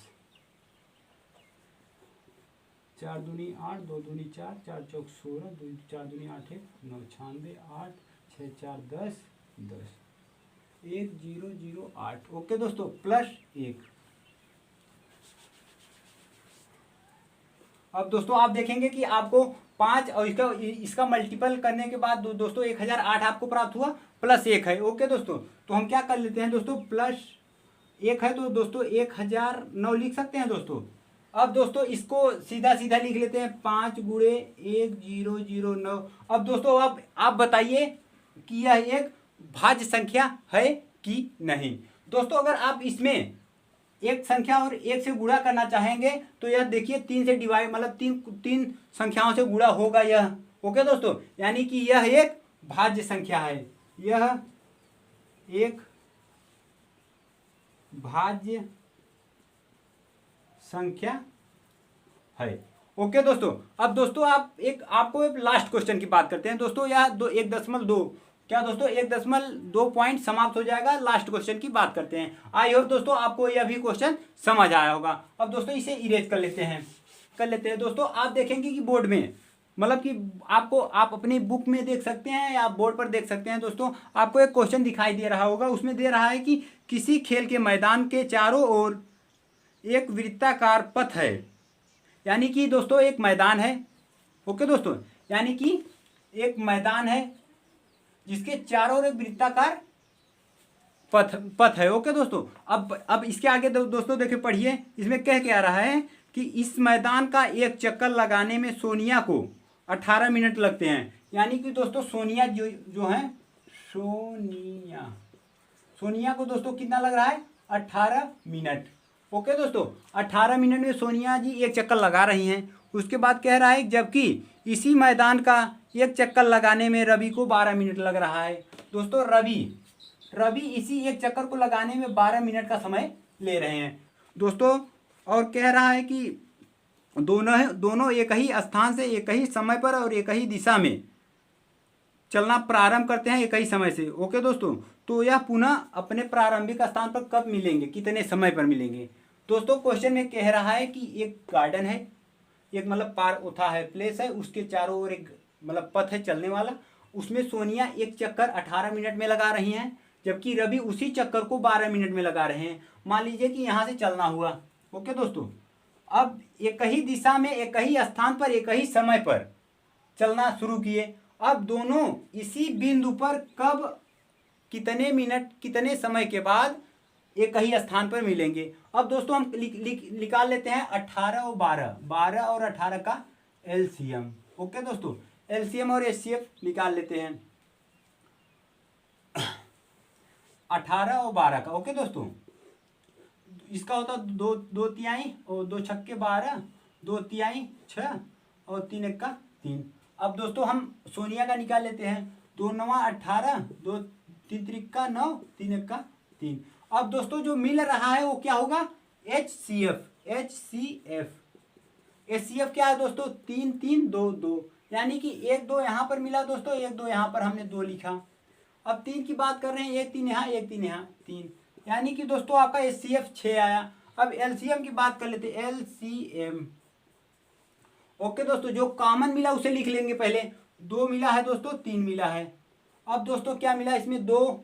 4 दूनी 8 2 दूनी 4 4 चौक 16 2 4 दूनी 8 1 9 96 8 6 4 10 1 0 0 8। ओके दोस्तों, प्लस 1। अब दोस्तों आप देखेंगे कि आपको 5 और इसका मल्टीपल करने के बाद दोस्तों 1008 आपको प्राप्त हुआ, प्लस 1 है। ओके दोस्तों, तो हम क्या कर लेते हैं दोस्तों? प्लस 1 है तो दोस्तों 1009 लिख सकते हैं दोस्तों। अब दोस्तों इसको सीधा लिख लेते हैं। 5 गुणे 1009। अब दोस्तों आप बताइए कि यह एक भाज्य संख्या है कि नहीं। दोस्तों अगर आप इसमें एक संख्या और 1 से गुणा करना चाहेंगे तो यह देखिए 3 से डिवाइड मतलब तीन संख्याओं से गुणा होगा यह। ओके दोस्तों, यानी कि यह एक भाज्य संख्या है। यह एक भाज्य संख्या है। ओके दोस्तों, अब दोस्तों आपको एक लास्ट क्वेश्चन की बात करते हैं दोस्तों। यह 1.2 क्या दोस्तों 1.2 पॉइंट समाप्त हो जाएगा। लास्ट क्वेश्चन की बात करते हैं। आई होप दोस्तों आपको यह भी क्वेश्चन समझ आया होगा। अब दोस्तों इसे इरेज कर लेते हैं दोस्तों। आप देखेंगे कि बोर्ड में मतलब कि आप अपनी बुक में देख सकते हैं या बोर्ड पर देख सकते हैं दोस्तों। आपको एक क्वेश्चन दिखाई दे रहा होगा, उसमें दे रहा है कि किसी खेल के मैदान के चारों ओर एक वृत्ताकार पथ है। यानी कि दोस्तों एक मैदान है। ओके दोस्तों, यानी कि एक मैदान है जिसके चारों ओर एक वृत्ताकार पथ है। ओके दोस्तों, अब इसके आगे दोस्तों देखिए पढ़िए, इसमें कह के आ रहा है कि इस मैदान का एक चक्कर लगाने में सोनिया को 18 मिनट लगते हैं। यानी कि दोस्तों सोनिया जो है सोनिया को दोस्तों कितना लग रहा है, 18 मिनट। ओके दोस्तों, 18 मिनट में सोनिया जी एक चक्कर लगा रही हैं। उसके बाद कह रहा है जबकि इसी मैदान का एक चक्कर लगाने में रवि को 12 मिनट लग रहा है। दोस्तों रवि इसी एक चक्कर को लगाने में 12 मिनट का समय ले रहे हैं दोस्तों। और कह रहा है कि दोनों एक ही स्थान से एक ही समय पर और एक ही दिशा में चलना प्रारंभ करते हैं एक ही समय से। ओके दोस्तों, तो यह पुनः अपने प्रारंभिक स्थान पर कब मिलेंगे, कितने समय पर मिलेंगे। दोस्तों क्वेश्चन में कह रहा है कि एक गार्डन है, एक मतलब पार्क उठा है, प्लेस है, उसके चारों ओर एक मतलब पथ है चलने वाला। उसमें सोनिया एक चक्कर 18 मिनट में लगा रही हैं, जबकि रवि उसी चक्कर को 12 मिनट में लगा रहे हैं। मान लीजिए कि यहाँ से चलना हुआ। ओके दोस्तों, अब एक ही दिशा में एक ही स्थान पर एक ही समय पर चलना शुरू किए। अब दोनों इसी बिंदु पर कब, कितने मिनट, कितने समय के बाद एक ही स्थान पर मिलेंगे। अब दोस्तों हम निकाल लेते हैं 18 और 12 और 18 का एलसीएम। ओके दोस्तों, एलसीएम और एचसीएफ निकाल लेते हैं 18 और 12 का। ओके दोस्तों, इसका होता दो तिहाई और 2 छक्के 12, 2 तिहाई 6 और 3 एक का 3। अब दोस्तों हम सोनिया का निकाल लेते हैं, 2 9 18, 2 3 3 9, 3 एक का 3। अब दोस्तों जो मिल रहा है वो क्या होगा, एचसीएफ क्या है दोस्तों, 3 3 2 2, यानी कि 1 2 यहाँ पर मिला दोस्तों, 1 2 यहाँ पर हमने 2 लिखा। अब 3 की बात कर रहे हैं, 1 3 यहाँ 1 3 यहाँ 3, यानी कि दोस्तों आपका एचसीएफ 6 आया। अब एलसीएम की बात कर लेते हैं, एलसीएम। ओके दोस्तों, जो कॉमन मिला उसे लिख लेंगे पहले। 2 मिला है दोस्तों, 3 मिला है। अब दोस्तों क्या मिला इसमें, 2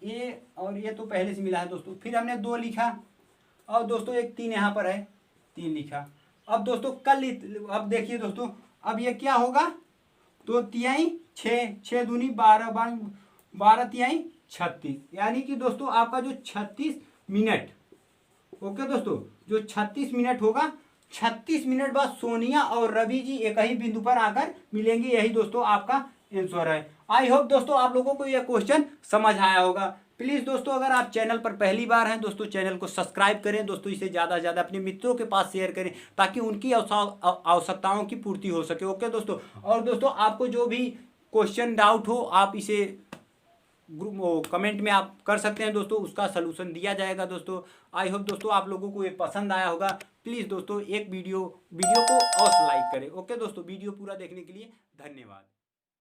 ये और ये तो पहले से मिला है दोस्तों, फिर हमने 2 लिखा और दोस्तों एक 3 यहाँ पर है, 3 लिखा। अब दोस्तों अब देखिए दोस्तों, अब ये क्या होगा, 2 तिहाई 6, 6 दूनी 12, 12 तिहाई 36, यानी कि दोस्तों आपका जो 36 मिनट। ओके दोस्तों, जो 36 मिनट होगा, 36 मिनट बाद सोनिया और रवि जी एक ही बिंदु पर आकर मिलेंगे। यही दोस्तों आपका आंसर है। आई होप दोस्तों आप लोगों को यह क्वेश्चन समझ आया होगा। प्लीज़ दोस्तों अगर आप चैनल पर पहली बार हैं दोस्तों, चैनल को सब्सक्राइब करें दोस्तों, इसे ज़्यादा से ज़्यादा अपने मित्रों के पास शेयर करें ताकि उनकी आवश्यकताओं की पूर्ति हो सके। ओके दोस्तों, और दोस्तों आपको जो भी क्वेश्चन डाउट हो आप इसे ग्रुप कमेंट में आप कर सकते हैं दोस्तों, उसका सलूशन दिया जाएगा दोस्तों। आई होप दोस्तों आप लोगों को ये पसंद आया होगा। प्लीज़ दोस्तों एक वीडियो को अवश्य लाइक करें। ओके दोस्तों, वीडियो पूरा देखने के लिए धन्यवाद।